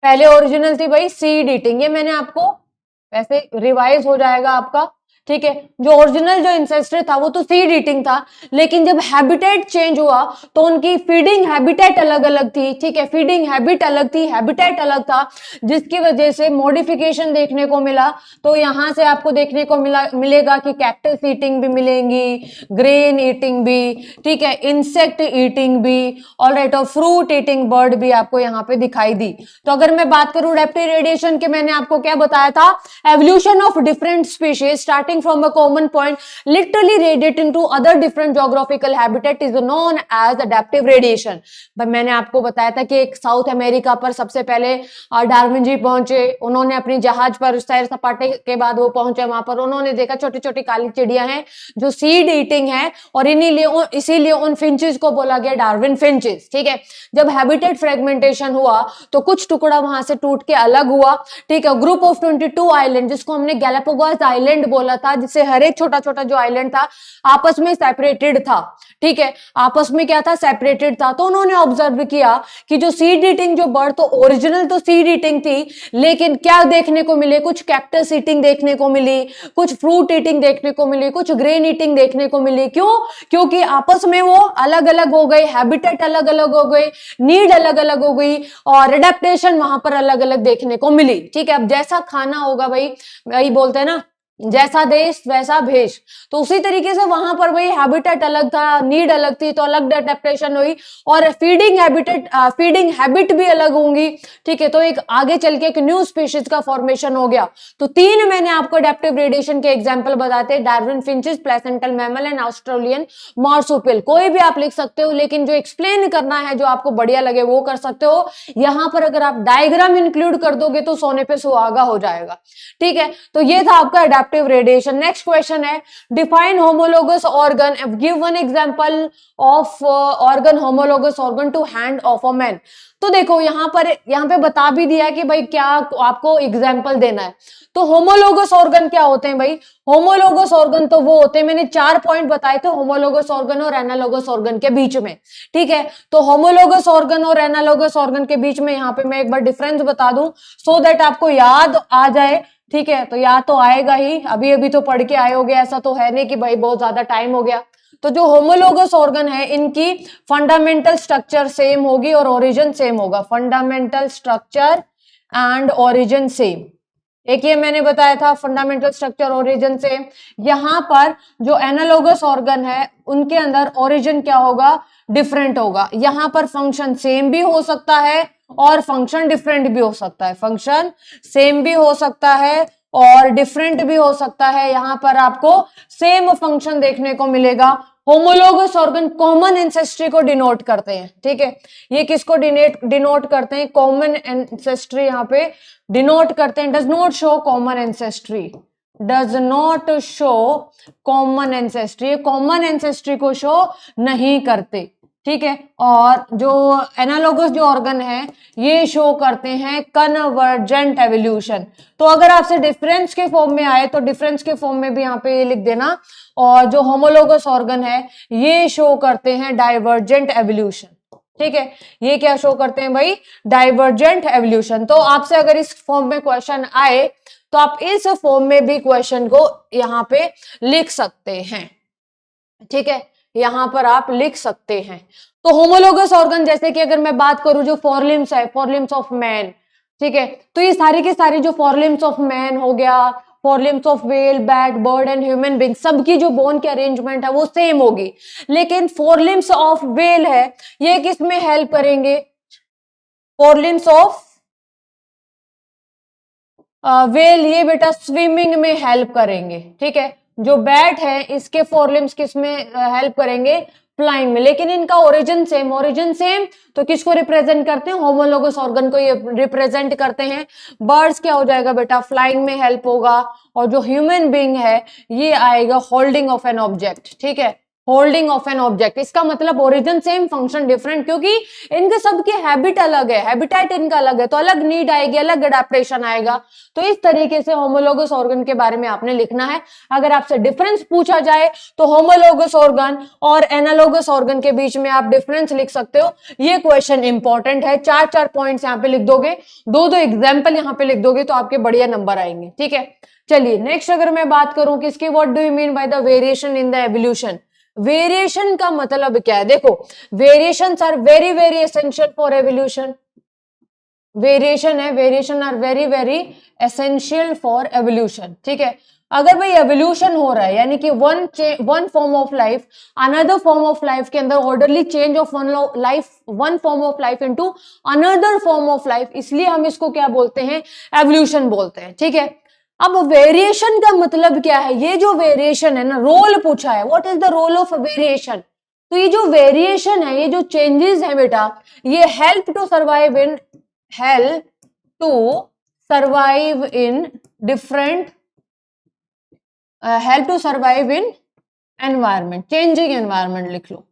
पहले ओरिजिनल थी भाई सीड ईटिंग, ये मैंने आपको वैसे रिवाइज हो जाएगा आपका, ठीक है। जो ओरिजिनल जो इंसेस्टर था वो तो सीड ईटिंग था, लेकिन जब हैबिटेट चेंज हुआ तो उनकी फीडिंग हैबिटेट अलग अलग थी, ठीक है, फीडिंग हैबिट अलग थी, हैबिटेट अलग था, जिसकी वजह से मॉडिफिकेशन देखने को मिला। तो यहां से आपको देखने को मिलेगा कि कैक्टस ईटिंग भी मिलेंगी, ग्रेन ईटिंग भी, ठीक है, इंसेक्ट ईटिंग भी, ऑलराइट, और फ्रूट ईटिंग बर्ड भी आपको यहाँ पे दिखाई दी। तो अगर मैं बात करूं अडैप्टिव रेडिएशन के, मैंने आपको क्या बताया था, evolution of different species starting from a common point literally radiating to other different geographical habitat is known as adaptive radiation। भाई मैंने आपको बताया था कि एक साउथ अमेरिका पर सबसे पहले डार्विन जी पहुंचे, उन्होंने अपनी जहाज पर सैर सपाटे के बाद वो पहुंचे, वहां पर उन्होंने देखा छोटी छोटी काली चिड़िया हैं जो सीड ईटिंग है, और इसीलिए उन फिंचेस को बोला गया डार्विन फिंचेस, ठीक है। जब हैबिटेट फ्रेगमेंटेशन हुआ तो कुछ टुकड़ा वहां से टूट के अलग हुआ, ठीक है। ग्रुप ऑफ 22 आइलैंड, जिसको हमने गैलापागोस आइलैंड बोला था, जिससे हर एक छोटा छोटा जो आइलैंड था आपस में सेपरेटेड था, ठीक है, आपस में क्या था, सेपरेटेड था। तो उन्होंने ऑब्जर्व किया कि जो सीड ईटिंग जो बर्ड, तो ओरिजिनल तो सीड ईटिंग थी, लेकिन क्या देखने को मिले, कुछ कैक्टस ईटिंग देखने को मिली, कुछ फ्रूट ईटिंग देखने को मिली, कुछ ग्रेन ईटिंग देखने को मिली। क्यों? क्योंकि आपस में वो अलग अलग हो गए, हैबिटेट अलग अलग हो गए, नीड अलग अलग हो गई, और एडेप्टेशन वहां पर अलग अलग देखने को मिली, ठीक है। अब जैसा खाना होगा भाई, वही बोलते हैं ना, जैसा देश वैसा भेष, तो उसी तरीके से वहां पर वही हैबिटेट अलग था, नीड अलग थी, तो अलग एडेप्टेशन हुई, और फीडिंग हैबिट भी अलग होंगी, ठीक है। तो एक आगे चल के एक न्यू स्पीशीज का फॉर्मेशन हो गया। तो तीन मैंने आपको एडेप्टिव रेडिएशन के एग्जांपल बताते हैं, Darwin finches, placental mammal and Australian marsupial. कोई भी आप लिख सकते हो, लेकिन जो एक्सप्लेन करना है, जो आपको बढ़िया लगे वो कर सकते हो। यहां पर अगर आप डायग्राम इंक्लूड कर दोगे तो सोने पे सुहागा हो जाएगा, ठीक है। तो ये था आपका एडेप्टिव रेडिएशन। नेक्स्ट क्वेश्चन है, define homologous organ, give one example of organ, homologous organ to hand of a man. तो देखो यहाँ पे बता भी दिया कि भाई क्या आपको एग्जांपल देना है। तो होमोलोगस ऑर्गन क्या होते हैं भाई, होमोलोगस ऑर्गन तो वो होते हैं, मैंने 4 पॉइंट बताए थे होमोलोगस ऑर्गन और एनालोगस ऑर्गन के बीच में, ठीक है। तो होमोलोगस ऑर्गन और एनालोगस ऑर्गन के बीच में यहाँ पे मैं एक बार डिफरेंस बता दूं, सो दैट आपको याद आ जाए, ठीक है। तो याद तो आएगा ही, अभी अभी तो पढ़ के आए होगे, ऐसा तो है नहीं कि भाई बहुत ज्यादा टाइम हो गया। तो जो होमोलोगस ऑर्गन है, इनकी फंडामेंटल स्ट्रक्चर सेम होगी और ओरिजिन सेम होगा, fundamental structure and origin same, एक ये मैंने बताया था फंडामेंटल स्ट्रक्चर ओरिजिन से। यहाँ पर जो एनालोगस ऑर्गन है उनके अंदर ओरिजिन क्या होगा, डिफरेंट होगा। यहाँ पर फंक्शन सेम भी हो सकता है और फंक्शन डिफरेंट भी हो सकता है, फंक्शन सेम भी हो सकता है और डिफरेंट भी हो सकता है। यहाँ पर आपको सेम फंक्शन देखने को मिलेगा। होमोलोगस ऑर्गन कॉमन एंसेस्ट्री को डिनोट करते हैं, ठीक है। ये किसको डिनोट करते हैं, कॉमन एंसेस्ट्री यहाँ पे डिनोट करते हैं। Does not show common ancestry, does not show common ancestry, common ancestry को शो नहीं करते, ठीक है। और जो एनालोगस जो ऑर्गन है ये शो करते हैं कन्वर्जेंट एवोल्यूशन। तो अगर आपसे डिफरेंस के फॉर्म में आए तो डिफरेंस के फॉर्म में भी यहाँ पे ये लिख देना। और जो होमोलोगस ऑर्गन है ये शो करते हैं डाइवर्जेंट एवोल्यूशन, ठीक है। ये क्या शो करते हैं भाई, डाइवर्जेंट एवोल्यूशन। तो आपसे अगर इस फॉर्म में क्वेश्चन आए तो आप इस फॉर्म में भी क्वेश्चन को यहाँ पे लिख सकते हैं, ठीक है। यहां पर आप लिख सकते हैं। तो होमोलोगस ऑर्गन जैसे कि अगर मैं बात करूं जो फोरलिम्स है, फोरलिम्स ऑफ मैन, ठीक है। तो ये सारी की सारी जो फोरलिम्स ऑफ मैन हो गया, forelimbs of whale, bat, bird and human being, सबकी जो बोन की अरेंजमेंट है वो सेम होगी। लेकिन फोरलिम्स ऑफ व्हेल है ये किस में हेल्प करेंगे, फोरलिम्स ऑफ व्हेल ये बेटा स्विमिंग में हेल्प करेंगे, ठीक है। जो बैट है इसके फोरलिम्स किस में हेल्प करेंगे, फ्लाइंग में। लेकिन इनका ओरिजिन सेम, ओरिजिन सेम तो किसको रिप्रेजेंट करते हैं, होमोलोगस ऑर्गन को ये रिप्रेजेंट करते हैं। बर्ड्स क्या हो जाएगा बेटा, फ्लाइंग में हेल्प होगा। और जो ह्यूमन बीइंग है ये आएगा होल्डिंग ऑफ एन ऑब्जेक्ट, ठीक है, होल्डिंग ऑफ एन ऑब्जेक्ट। इसका मतलब ओरिजिन सेम फंक्शन डिफरेंट, क्योंकि इनके सबके हैबिट अलग है, हैबिटेट इनका अलग है, तो अलग नीड आएगी, अलग एडेप्टेशन आएगा। तो इस तरीके से होमोलोगस ऑर्गन के बारे में आपने लिखना है। अगर आपसे डिफरेंस पूछा जाए तो होमोलोगस ऑर्गन और एनालोगस ऑर्गन के बीच में आप डिफरेंस लिख सकते हो। ये क्वेश्चन इंपॉर्टेंट है। 4-4 पॉइंट्स यहाँ पे लिख दोगे, 2-2 एग्जाम्पल यहाँ पे लिख दोगे तो आपके बढ़िया नंबर आएंगे, ठीक है। चलिए नेक्स्ट अगर मैं बात करूं किसकी, what do you mean by the variation in the evolution. Variation का मतलब क्या है, देखो variations are very very essential for evolution. Variation है, variation are very very essential for evolution, ठीक है। अगर भाई एवोल्यूशन हो रहा है यानी कि one form of life another form of life के अंदर orderly change of one form of life into another form of life, इसलिए हम इसको क्या बोलते हैं, एवोल्यूशन बोलते हैं, ठीक है। अब वेरिएशन का मतलब क्या है, ये जो वेरिएशन है ना, रोल पूछा है, what is the role of variation. तो ये जो वेरिएशन है, ये जो चेंजेस है बेटा, ये help to survive in different help to survive in environment, changing environment लिख लो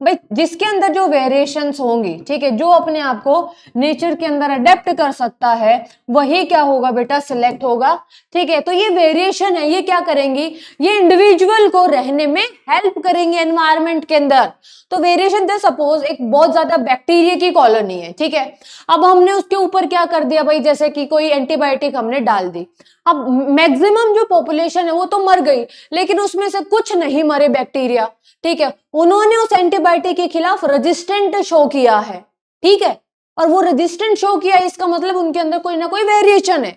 भाई। जिसके अंदर जो वेरिएशंस होंगी, ठीक है, जो अपने आप को नेचर के अंदर अडेप्ट कर सकता है वही क्या होगा बेटा, सिलेक्ट होगा, ठीक है। तो ये वेरिएशन है, ये क्या करेंगी, ये इंडिविजुअल को रहने में हेल्प करेंगे एनवायरमेंट के अंदर। तो वेरिएशन थे, सपोज एक बहुत ज्यादा बैक्टीरिया की कॉलोनी है, ठीक है। अब हमने उसके ऊपर क्या कर दिया भाई, जैसे कि कोई एंटीबायोटिक हमने डाल दी। अब मैक्सिमम जो पॉपुलेशन है वो तो मर गई, लेकिन उसमें से कुछ नहीं मरे बैक्टीरिया, ठीक है। उन्होंने उस एंटीबायोटिक के खिलाफ रेजिस्टेंट शो किया है, ठीक है। और वो रेजिस्टेंट शो किया, इसका मतलब उनके अंदर कोई ना कोई वेरिएशन है।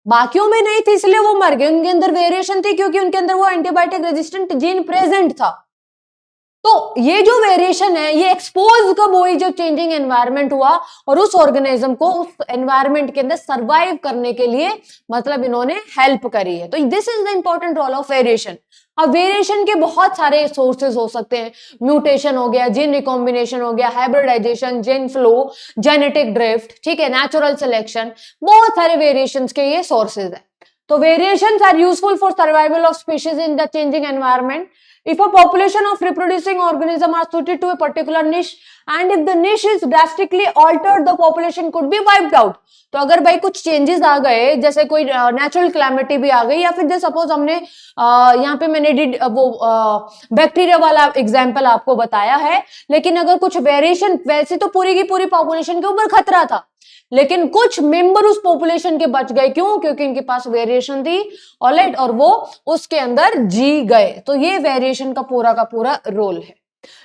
बाकियों में नहीं थी इसलिए वो मर गए, उनके अंदर वेरिएशन थी क्योंकि उनके अंदर वो एंटीबायोटिक रेजिस्टेंट जीन प्रेजेंट था। तो ये जो वेरिएशन है ये एक्सपोज कब हुई, जब चेंजिंग एनवायरनमेंट हुआ और उस ऑर्गेनिज्म को उस एनवायरनमेंट के अंदर सरवाइव करने के लिए मतलब इन्होंने हेल्प करी है। तो this is the important role of variation. अब वेरिएशन के बहुत सारे सोर्सेज हो सकते हैं, म्यूटेशन हो गया, जीन रिकॉम्बिनेशन हो गया, hybridization, gene flow, genetic drift, ठीक है, नेचुरल सिलेक्शन, बहुत सारे वेरिएशंस के ये सोर्सेज है। तो variations are useful for survival of species in the changing environment. If a population of reproducing organisms are suited to a particular niche and if the niche is drastically altered, the population could be wiped out. तो अगर भाई कुछ चेंजेस आ गए, जैसे कोई नेचुरल क्लैमिटी भी आ गई, या फिर जैसे सपोज हमने यहाँ पे मैंने बैक्टीरिया वाला एग्जाम्पल आपको बताया है, लेकिन अगर कुछ वेरिएशन, वैसे तो पूरी की पूरी पॉपुलेशन के ऊपर खतरा था, लेकिन कुछ मेंबर उस पॉपुलेशन के बच गए, क्यों? क्योंकि इनके पास वेरिएशन थी, ऑलराइट, और वो उसके अंदर जी गए। तो ये वेरिएशन का पूरा रोल है।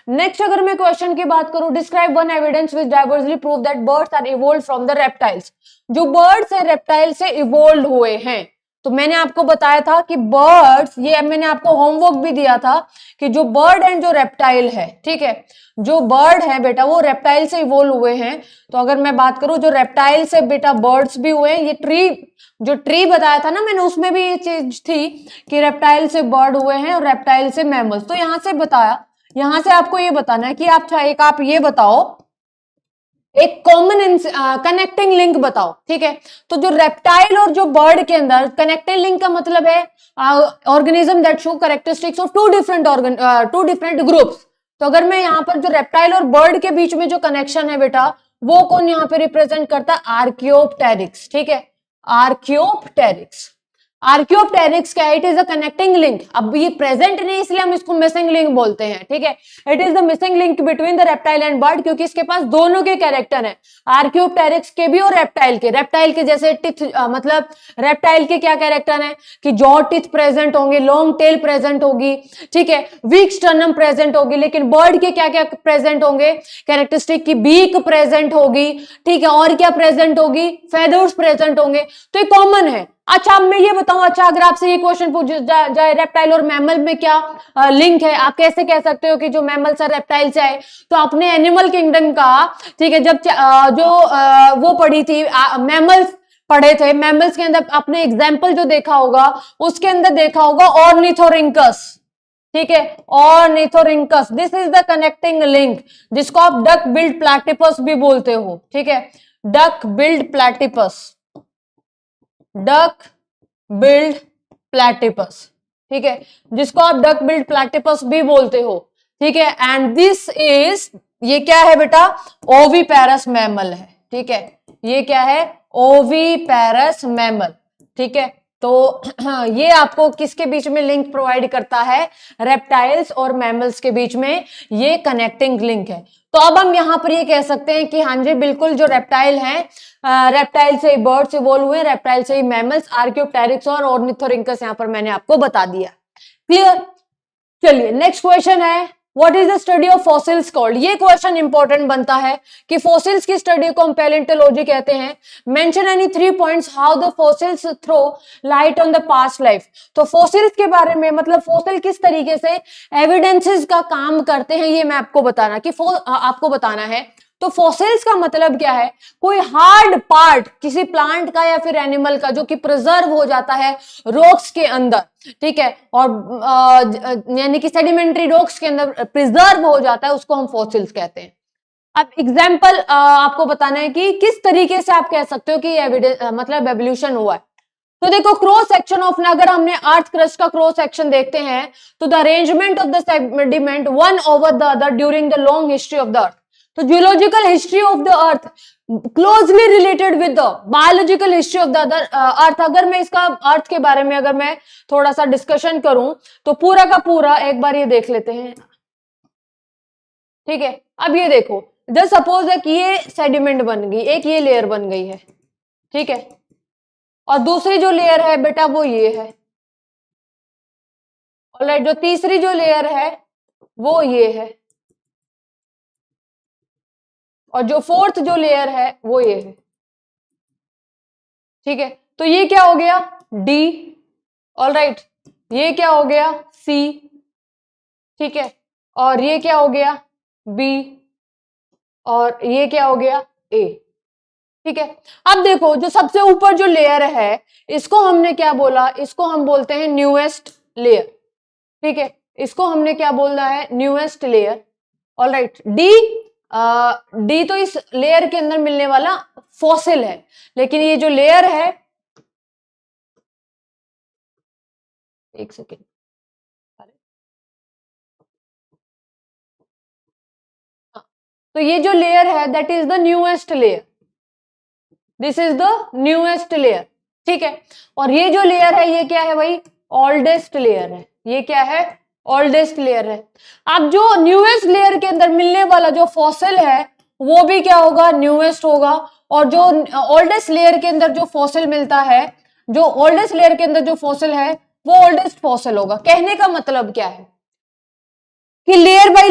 नेक्स्ट अगर मैं क्वेश्चन की बात करूं, describe one evidence which diversely prove that birds are evolve from the reptiles. जो बर्ड्स है रेप्टाइल से इवोल्व हुए हैं। तो मैंने आपको बताया था कि बर्ड्स, ये मैंने आपको होमवर्क भी दिया था कि जो बर्ड है जो रेप्टाइल है, ठीक है, जो बर्ड है बेटा वो रेप्टाइल से इवोल्व हुए हैं। तो अगर मैं बात करूं जो रेप्टाइल से बेटा बर्ड्स भी हुए हैं, ये ट्री, जो ट्री बताया था ना मैंने, उसमें भी ये चीज थी कि रेप्टाइल से बर्ड हुए हैं और रेप्टाइल से मैमल्स। तो यहां से बताया, यहां से आपको ये बताना है कि आप ये बताओ, एक कॉमन कनेक्टिंग लिंक बताओ, ठीक है। तो जो रेप्टाइल और जो बर्ड के अंदर कनेक्टिंग लिंक का मतलब है organism that show characteristics of two different groups. तो अगर मैं यहाँ पर जो रेप्टाइल और बर्ड के बीच में जो कनेक्शन है बेटा, वो कौन यहाँ पे रिप्रेजेंट करता है? आर्कियोप्टेरिक्स, ठीक है, आर्कियोप्टेरिक्स। आर्कियोप्टेरिक्स क्या है? It is a connecting link. अब ये प्रेजेंट नहीं इसलिए हम इसको मिसिंग लिंक बोलते हैं, ठीक है। It is the missing link between the reptile and bird, क्योंकि इसके पास दोनों के कैरेक्टर हैं, आर्कियोप्टेरिक्स के भी और रेप्टाइल के। रेप्टाइल के जैसे टिथ, मतलब रेप्टाइल के क्या कैरेक्टर है कि जॉ टिथ प्रेजेंट होंगे, लॉन्ग टेल प्रेजेंट होगी, ठीक है, वीक स्टर्नम प्रेजेंट होगी। लेकिन बर्ड के क्या क्या प्रेजेंट होंगे कैरेक्टरिस्टिक की? बीक प्रेजेंट होगी, ठीक है, और क्या प्रेजेंट होगी? फेदर्स प्रेजेंट होंगे। तो ये कॉमन है। अच्छा अब मैं ये बताऊं, अच्छा अगर आपसे ये क्वेश्चन पूछ जाए रेप्टाइल और मैमल में क्या लिंक है, आप कैसे कह सकते हो कि जो मैमल से रेप्टाइल से आए? तो आपने एनिमल किंगडम का, ठीक है, जब वो पढ़ी थी, मैमल्स पढ़े थे, मैमल्स के अंदर आपने एग्जाम्पल जो देखा होगा उसके अंदर देखा होगा ऑर्निथोरिंकस, ठीक है, ornithorhynchus. This is the connecting link, जिसको आप डक बिल्ड प्लैटिपस भी बोलते हो, ठीक है, duck billed platypus, duck billed platypus, ठीक है, जिसको आप डक बिल्ड प्लैटिपस भी बोलते हो, ठीक है। एंड दिस इज, ये क्या है बेटा? ओविपेरस मैमल है, ठीक है, ये क्या है? ओविपेरस मैमल, ठीक है। तो ये आपको किसके बीच में लिंक प्रोवाइड करता है? रेप्टाइल्स और मैमल्स के बीच में ये कनेक्टिंग लिंक है। तो अब हम यहां पर ये कह सकते हैं कि हाँ जी बिल्कुल, जो रेप्टाइल हैं, रेप्टाइल से ही बर्ड्स इवॉल्व हुए, रेप्टाइल से ही मैमल्स, आर्कियोप्टेरिक्स और ऑर्निथोरिंकस यहां पर मैंने आपको बता दिया। क्लियर? चलिए नेक्स्ट क्वेश्चन है, what is the study of fossils called? ये क्वेश्चन इंपॉर्टेंट बनता है कि फॉसिल्स की स्टडी को हम पैलेंटोलॉजी कहते हैं। Mention any 3 points how the fossils throw light on the past life. तो फॉसिल्स के बारे में, मतलब फॉसिल किस तरीके से एविडेंसेस का काम करते हैं, ये मैं आपको बताना है। तो फॉसिल्स का मतलब क्या है? कोई हार्ड पार्ट किसी प्लांट का या फिर एनिमल का जो कि प्रिजर्व हो जाता है रॉक्स के अंदर, ठीक है, और यानी कि सेडिमेंट्री रॉक्स के अंदर प्रिजर्व हो जाता है, उसको हम फॉसिल्स कहते हैं। अब एग्जाम्पल आपको बताना है कि किस तरीके से आप कह सकते हो कि एविडेंस मतलब एवोल्यूशन हुआ है। तो देखो क्रॉस सेक्शन ऑफ, अगर हमने अर्थ क्रस्ट का क्रॉस सेक्शन देखते हैं तो the arrangement of the sediment one over the other during the long history of the earth. तो geological history of the earth closely related with the biological history of the other earth. अगर मैं इसका अर्थ के बारे में अगर मैं थोड़ा सा डिस्कशन करूं तो पूरा का पूरा एक बार ये देख लेते हैं, ठीक है। अब ये देखो, जस्ट सपोज है कि ये सेडिमेंट बन गई, एक ये लेयर बन गई है, ठीक है, और दूसरी जो लेयर है बेटा वो ये है, ऑलराइट, जो तीसरी जो लेयर है वो ये है, और जो फोर्थ जो लेयर है वो ये है, ठीक है। तो ये क्या हो गया? डी, ऑलराइट, ये क्या हो गया? सी, ठीक है, और ये क्या हो गया? बी, और ये क्या हो गया? ए, ठीक है। अब देखो जो सबसे ऊपर जो लेयर है इसको हमने क्या बोला? इसको हम बोलते हैं न्यूएस्ट लेयर, ठीक है, इसको हमने क्या बोलना है? Newest layer, alright. डी तो इस लेयर के अंदर मिलने वाला फॉसिल है, लेकिन ये जो लेयर है, एक सेकेंड, तो ये जो लेयर है that is the newest layer, this is the newest layer, ठीक है। और ये जो लेयर है ये क्या है भाई? ओल्डेस्ट लेयर है, ये क्या है? ओल्डेस्ट लेयर है। अब जो न्यूएस्ट लेयर के अंदर मिलने वाला जो फॉसिल है वो भी क्या होगा? न्यूएस्ट होगा। और जो ओल्डेस्ट लेयर के अंदर जो फॉसिल मिलता है, जो ओल्डेस्ट लेयर के अंदर जो फॉसिल है वो ओल्डेस्ट फॉसिल होगा। कहने का मतलब क्या है? कि लेयर बाय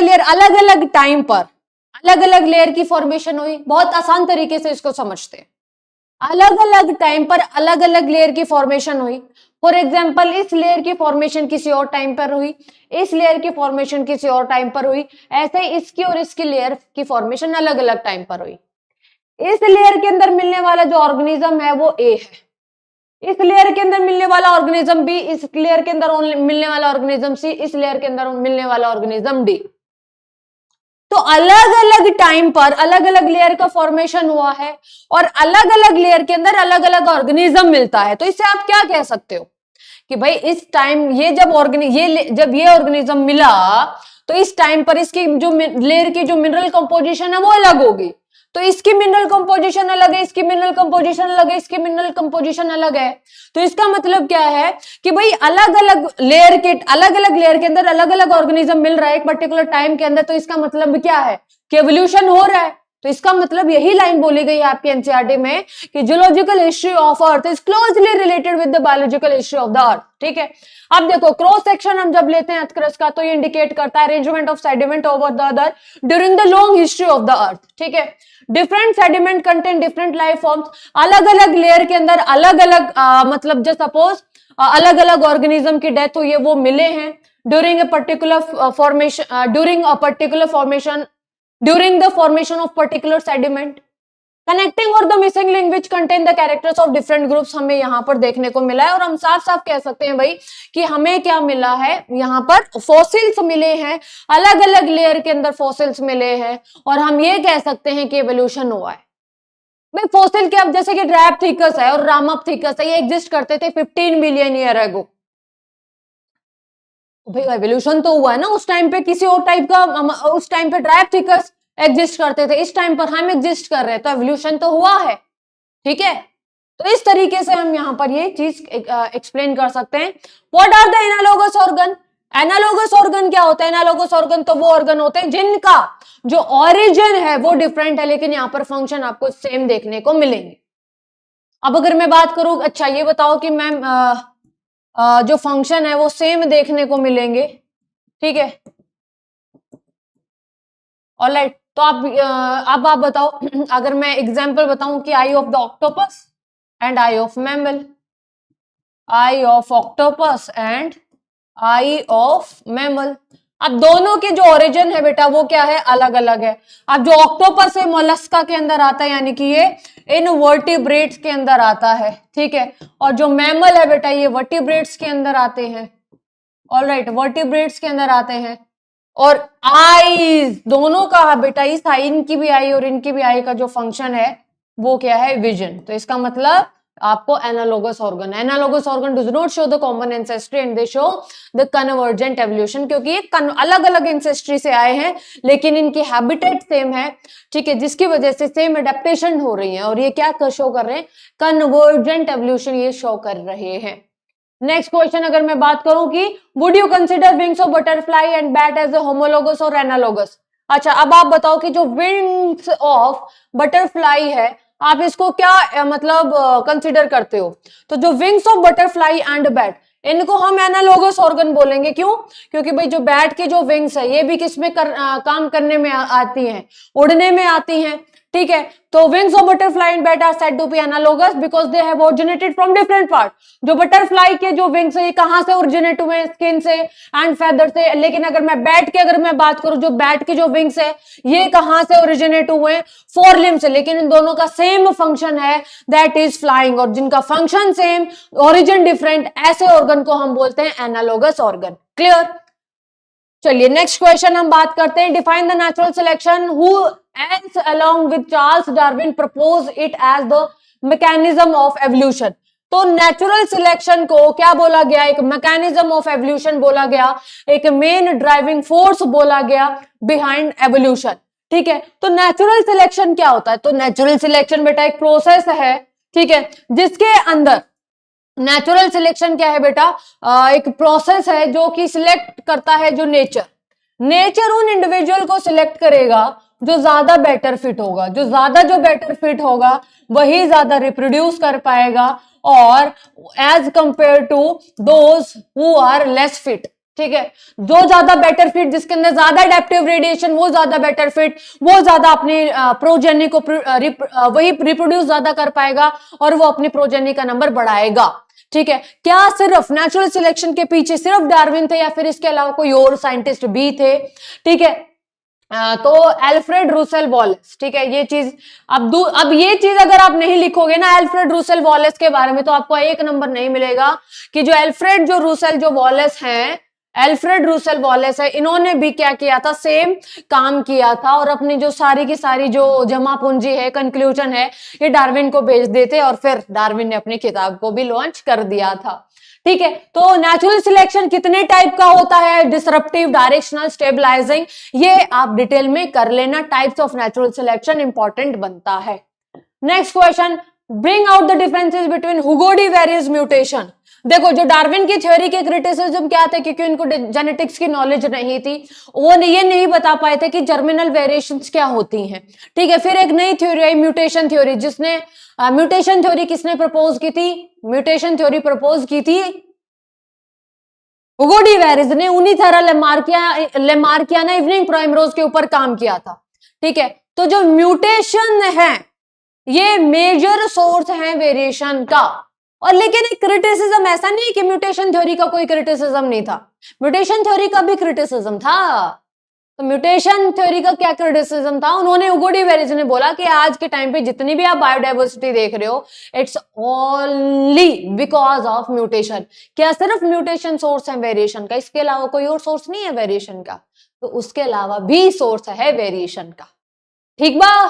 लेयर अलग अलग टाइम पर अलग अलग लेयर की फॉर्मेशन हुई। बहुत आसान तरीके से इसको समझते हैं, अलग अलग टाइम पर अलग अलग लेयर की फॉर्मेशन हुई। फॉर एग्जाम्पल इस लेयर की फॉर्मेशन किसी और टाइम पर हुई, इस लेयर की फॉर्मेशन किसी और टाइम पर हुई, ऐसे इसकी और इसकी लेयर की फॉर्मेशन अलग अलग टाइम पर हुई। इस लेयर के अंदर मिलने वाला जो ऑर्गेनिज्म है वो ए है, इस लेयर के अंदर मिलने वाला ऑर्गेनिज्म बी, इस लेयर के अंदर मिलने वाला ऑर्गेनिज्म सी, इस लेयर के अंदर मिलने वाला ऑर्गेनिज्म डी। तो अलग अलग टाइम पर अलग अलग लेयर का फॉर्मेशन हुआ है और अलग अलग लेयर के अंदर अलग अलग ऑर्गेनिज्म मिलता है। तो इससे आप क्या कह सकते हो कि भाई इस टाइम ये जब ऑर्गेनिज्म मिला तो इस टाइम पर इसकी जो लेयर की जो मिनरल कंपोजिशन है वो अलग होगी। तो इसकी मिनरल कंपोजिशन अलग है, इसकी मिनरल कंपोजिशन अलग है, इसकी मिनरल कंपोजिशन अलग है। तो इसका मतलब क्या है कि भाई अलग अलग लेयर के अंदर अलग अलग ऑर्गेनिज्म मिल रहा है एक पर्टिकुलर टाइम के अंदर। तो इसका मतलब क्या है कि एवोल्यूशन हो रहा है। तो इसका मतलब यही लाइन बोली गई है आपके एनसीईआरटी में कि geological history of earth is closely related with the biological history of the अर्थ। ठीक है, अब देखो क्रॉस सेक्शन हम जब लेते हैं अर्थ क्रस्ट का तो ये इंडिकेट करता है arrangement of sediment over the earth during the long history of the अर्थ। ठीक है, different sediment contain different life forms, अलग अलग लेयर के अंदर अलग अलग मतलब जो सपोज अलग अलग ऑर्गेनिज्म की डेथ हुई है वो मिले हैं during a particular formation during the formation of particular sediment, connecting or the missing link which contain the characters of different groups हमें यहाँ पर देखने को मिला है। और हम साफ साफ कह सकते हैं भाई कि हमें क्या मिला है, यहाँ पर फॉसिल्स मिले हैं, अलग अलग लेयर के अंदर फॉसिल्स मिले हैं और हम ये कह सकते हैं कि एवोल्यूशन हुआ है। भाई फॉसिल क्या, जैसे कि ड्रैप्थिकस है और रामाप्थिकस है, ये एग्जिस्ट करते थे 15 मिलियन ईयर अगो। भाई एवोल्यूशन तो हुआ है ना, उस टाइम पे किसी और टाइप का, उस टाइम पे ड्रैप्थिकस एग्जिस्ट करते थे, इस टाइम पर हम एग्जिस्ट कर रहे हैं, तो एवोल्यूशन तो हुआ है। ठीक है, तो इस तरीके से हम यहाँ पर ये चीज एक्सप्लेन कर सकते हैं। What are the analogous organ? Analogous organ क्या होता है? एनालोगस ऑर्गन तो वो ऑर्गन होते हैं जिनका जो ऑरिजिन है वो डिफरेंट है लेकिन यहाँ पर फंक्शन आपको सेम देखने को मिलेंगे। अब अगर मैं बात करूं, अच्छा ये बताओ कि मैम जो फंक्शन है वो सेम देखने को मिलेंगे, ठीक है, ऑलराइट। तो अब आप बताओ अगर मैं एग्जांपल बताऊं कि eye of the octopus and eye of mammal, eye of octopus and eye of mammal, अब दोनों के जो ओरिजिन है बेटा वो क्या है, अलग अलग है। अब जो ऑक्टोपस है मोलस्का के अंदर आता है, यानी कि ये इन वर्टिब्रेट्स के अंदर आता है, ठीक है, और जो मैमल है बेटा ये वर्टिब्रेट्स के अंदर आते हैं, ऑलराइट, वर्टिब्रेट्स के अंदर आते हैं। और आईज दोनों का बेटा, इस इनकी भी आई और इनकी भी आई का जो फंक्शन है वो क्या है, विजन। तो इसका मतलब आपको analogous organ does not show the common ancestry and they show the convergent evolution, क्योंकि ये अलग अलग एंसेस्ट्री से आए हैं लेकिन इनकी हैबिटेट सेम है, ठीक है, जिसकी वजह से सेम एडेप्टेशन हो रही है और ये क्या शो कर रहे हैं, कन्वर्जेंट एवोल्यूशन ये शो कर रहे हैं। नेक्स्ट क्वेश्चन अगर मैं बात करूं कि would you consider wings of butterfly and bat as a homologous और एनालोगस? अच्छा अब आप बताओ कि जो विंग्स ऑफ बटरफ्लाई है आप इसको क्या मतलब कंसिडर करते हो? तो जो wings of butterfly and bat, इनको हम एनालोगस ऑर्गन बोलेंगे। क्यों? क्योंकि भाई जो बैट के जो विंग्स है ये भी किसमें काम करने में आती हैं, उड़ने में आती हैं, ठीक है। तो wings of butterfly and bat are said to be analogous because they have originated from different part. जो बटरफ्लाई के जो विंग्स है ये कहां से ओरिजिनेट हुए, स्किन से एंड फेदर से। लेकिन अगर मैं बैट की अगर मैं बात करूं, जो बैट के जो विंग्स है ये कहां से ओरिजिनेट हुए, फोर लिम्ब से, लेकिन इन दोनों का सेम फंक्शन है, दैट इज फ्लाइंग। और जिनका फंक्शन सेम, ओरिजिन डिफरेंट, ऐसे ऑर्गन को हम बोलते हैं एनालोगस ऑर्गन। क्लियर? चलिए नेक्स्ट क्वेश्चन हम बात करते हैं, define the natural selection who else along with Charles Darwin propose it as the mechanism of evolution. तो नेचुरल सिलेक्शन को क्या बोला गया, एक मैकेनिज्म ऑफ एवोल्यूशन बोला गया, एक मेन ड्राइविंग फोर्स बोला गया बिहाइंड एवोल्यूशन, ठीक है। तो नेचुरल सिलेक्शन क्या होता है? तो नेचुरल सिलेक्शन बेटा एक प्रोसेस है, ठीक है, जिसके अंदर नेचुरल सिलेक्शन क्या है बेटा, एक प्रोसेस है जो कि सिलेक्ट करता है जो नेचर उन इंडिविजुअल को सिलेक्ट करेगा जो ज्यादा बेटर फिट होगा, जो बेटर फिट होगा वही ज्यादा रिप्रोड्यूस कर पाएगा और as compare to those who are less fit, ठीक है, जो ज्यादा बेटर फिट, जिसके अंदर ज्यादा एडेप्टिव रेडिएशन, वो ज्यादा बेटर फिट, वो ज्यादा अपनी प्रोजेनी को वही रिप्रोड्यूस ज्यादा कर पाएगा और वो अपनी प्रोजेनी का नंबर बढ़ाएगा। ठीक है, क्या सिर्फ नेचुरल सिलेक्शन के पीछे सिर्फ डार्विन थे या फिर इसके अलावा कोई और साइंटिस्ट भी थे? ठीक है, तो अल्फ्रेड रूसेल वॉलेस। ठीक है, ये चीज अब ये चीज अगर आप नहीं लिखोगे ना अल्फ्रेड रूसेल वॉलेस के बारे में, तो आपको एक नंबर नहीं मिलेगा कि जो अल्फ्रेड जो रूसेल जो वॉलेस हैं, अल्फ्रेड रूसेल वॉलेस है, इन्होंने भी क्या किया था, सेम काम किया था और अपनी जो सारी की सारी जो जमा पूंजी है, कंक्लूजन है, ये डार्विन को भेज देते और फिर डार्विन ने अपनी किताब को भी लॉन्च कर दिया था। ठीक है, तो नेचुरल सिलेक्शन कितने टाइप का होता है? डिसरप्टिव, डायरेक्शनल, स्टेबलाइजिंग, ये आप डिटेल में कर लेना। Types of natural selection important बनता है। Next question, bring out the differences between हुगो-डी various mutation. देखो, जो डार्विन की थ्योरी के क्रिटिसिज्म क्या थे, क्योंकि उनको जेनेटिक्स की नॉलेज नहीं थी, वो ये नहीं बता पाए थे कि जर्मिनल वेरिएशंस क्या होती हैं। ठीक है, फिर एक नई थ्योरी आई, म्यूटेशन थ्योरी, जिसने म्यूटेशन थ्योरी किसने प्रपोज की थी? म्यूटेशन थ्योरी प्रपोज की थी हुगो डी वेरिस ने। उन्हीं तरह लेमार्कियाना इवनिंग प्राइमरोज के ऊपर काम किया था। ठीक है, तो जो म्यूटेशन है ये मेजर सोर्स है वेरिएशन का। और लेकिन एक क्रिटिसिज्म ऐसा नहीं कि म्यूटेशन थ्योरी का कोई क्रिटिसिज्म नहीं था, म्यूटेशन थ्योरी का भी क्रिटिसिज्म था। तो म्यूटेशन थ्योरी का क्या क्रिटिसिज्म था? उन्होंने हुगो डी वेरिस ने बोला कि आज के टाइम पे जितनी भी आप बायोडाइवर्सिटी देख रहे हो, it's only because of mutation. क्या सिर्फ म्यूटेशन सोर्स है वेरिएशन का? इसके अलावा कोई और सोर्स नहीं है वेरिएशन का? तो उसके अलावा भी सोर्स है वेरिएशन का। ठीक बा?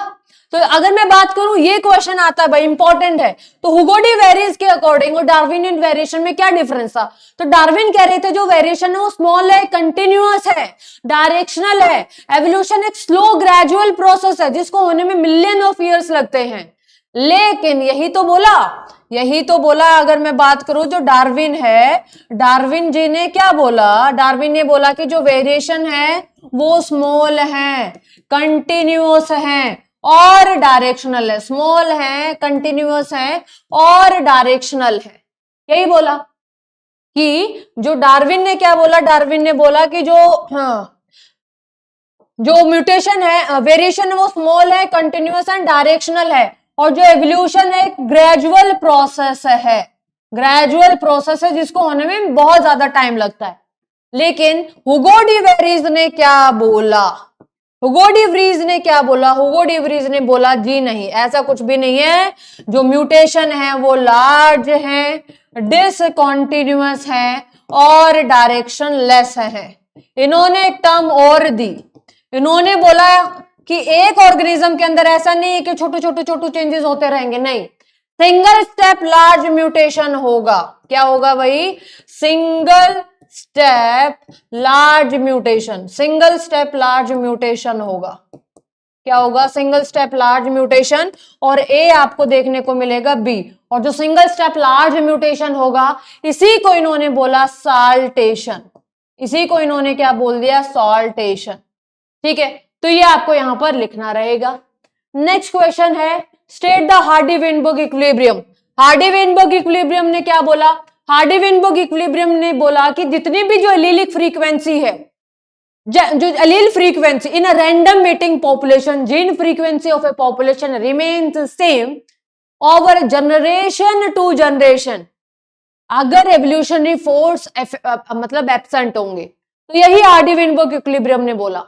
तो अगर मैं बात करूं, ये क्वेश्चन आता है भाई, इंपॉर्टेंट है, तो हुगो डी वेरिस के अकॉर्डिंग और डार्विनियन वेरिएशन में क्या डिफरेंस था? तो डार्विन कह रहे थे जो वेरिएशन है वो स्मॉल है, कंटिन्यूअस है, डायरेक्शनल है। एवोल्यूशन एक स्लो ग्रेजुअल प्रोसेस है जिसको होने में मिलियन ऑफ ईयर्स लगते हैं। लेकिन यही तो बोला अगर मैं बात करूं जो डार्विन है, डार्विन जी ने क्या बोला? डार्विन ने बोला कि जो वेरिएशन है वो स्मॉल है, कंटिन्यूअस है और डायरेक्शनल है। स्मॉल है, कंटिन्यूअस है और डायरेक्शनल है। यही बोला कि जो डार्विन ने क्या बोला? डार्विन ने बोला कि जो म्यूटेशन है, वेरिएशन है वो स्मॉल है, कंटिन्यूअस एंड डायरेक्शनल है। और जो एवोल्यूशन है ग्रेजुअल प्रोसेस है, ग्रेजुअल प्रोसेस है जिसको होने में बहुत ज्यादा टाइम लगता है। लेकिन हुगो डी वेरिस ने क्या बोला? हुगो डी वेरिस ने क्या बोला? हुगो डी वेरिस ने बोला जी नहीं, ऐसा कुछ भी नहीं है। जो म्यूटेशन है वो लार्ज है, डिसकंटिन्यूअस है और डायरेक्शन लेस है। इन्होंने एक टर्म और दी, इन्होंने बोला कि एक ऑर्गेनिज्म के अंदर ऐसा नहीं है कि छोटे छोटे चेंजेस होते रहेंगे, नहीं, सिंगल स्टेप लार्ज म्यूटेशन होगा। क्या होगा भाई? Single step large mutation, single step large mutation होगा। क्या होगा? Single step large mutation. और ए आपको देखने को मिलेगा बी। और जो सिंगल स्टेप लार्ज म्यूटेशन होगा इसी को इन्होंने बोला साल्टेशन, इसी को इन्होंने क्या बोल दिया? साल्टेशन। ठीक है, तो ये आपको यहां पर लिखना रहेगा। नेक्स्ट क्वेश्चन है, state the Hardy-Weinberg equilibrium. Hardy-Weinberg equilibrium ने क्या बोला? हार्डी-वेनबर्ग इक्विलिब्रियम ने बोला कि जितनी भी जो एलीलिक फ्रीक्वेंसी है, जो allele frequency in a random mating population, gene frequency of a population remains same over generation to generation अगर एवोल्यूशनरी फोर्स मतलब एब्सेंट होंगे। तो यही हार्डी-वेनबर्ग इक्विलिब्रियम ने बोला।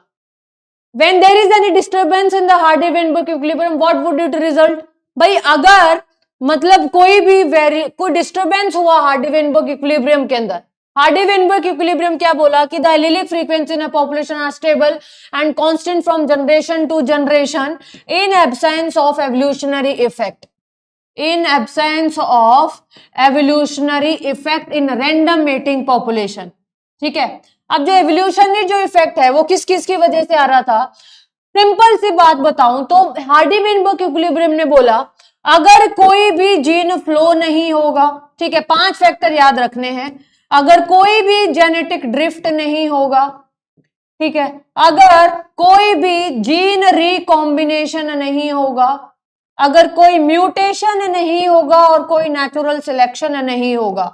When there is any disturbance in the Hardy-Weinberg equilibrium, what would it result? भाई अगर मतलब कोई डिस्टर्बेंस हुआ Hardy-Weinberg equilibrium के अंदर, Hardy-Weinberg equilibrium क्या बोला कि the allelic frequency in a population are stable and constant from generation to generation in absence of evolutionary effect. In absence of evolutionary effect in random mating population. ठीक है, अब जो एवोल्यूशनरी जो इफेक्ट है वो किस किस की वजह से आ रहा था? सिंपल सी बात बताऊं तो हार्डी-वेनबर्ग इक्विलिब्रियम ने बोला अगर कोई भी जीन फ्लो नहीं होगा, ठीक है, 5 फैक्टर याद रखने हैं। अगर कोई भी जेनेटिक ड्रिफ्ट नहीं होगा, ठीक है, अगर कोई भी जीन रिकॉम्बिनेशन नहीं होगा, अगर कोई म्यूटेशन नहीं होगा और कोई नेचुरल सिलेक्शन नहीं होगा,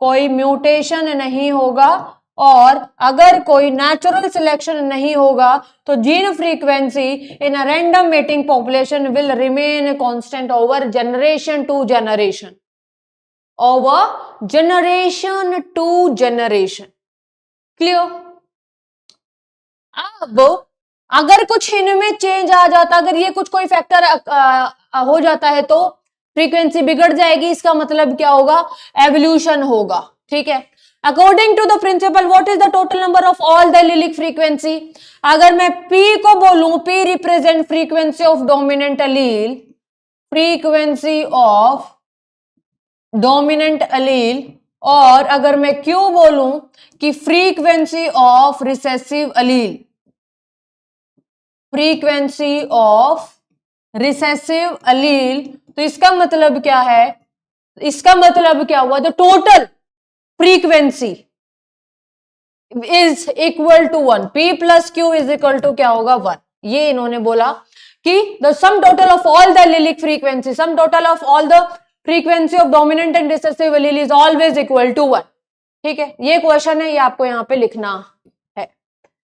कोई म्यूटेशन नहीं होगा और अगर कोई नेचुरल सिलेक्शन नहीं होगा तो gene frequency in a random mating population will remain constant over generation to generation, over generation to generation. Clear? अब अगर कुछ इनमें चेंज आ जाता, अगर ये कुछ कोई फैक्टर हो जाता है तो फ्रीक्वेंसी बिगड़ जाएगी। इसका मतलब क्या होगा? एवोल्यूशन होगा। ठीक है, according to the principle what is the total number of all the allelic frequency? अगर मैं P को बोलूं, P represent frequency of dominant allele, frequency of dominant allele, और अगर मैं Q बोलूं कि frequency of recessive allele, frequency of recessive allele, तो इसका मतलब क्या है? इसका मतलब क्या हुआ? The total frequency is equal to 1, P plus Q is equal to क्या होगा? 1। ये इन्होंने बोला कि the sum total of all the allelic frequency, sum total of all the frequency of dominant and recessive allele is always equal to 1। ठीक है, ये क्वेश्चन है, ये आपको यहां पे लिखना है।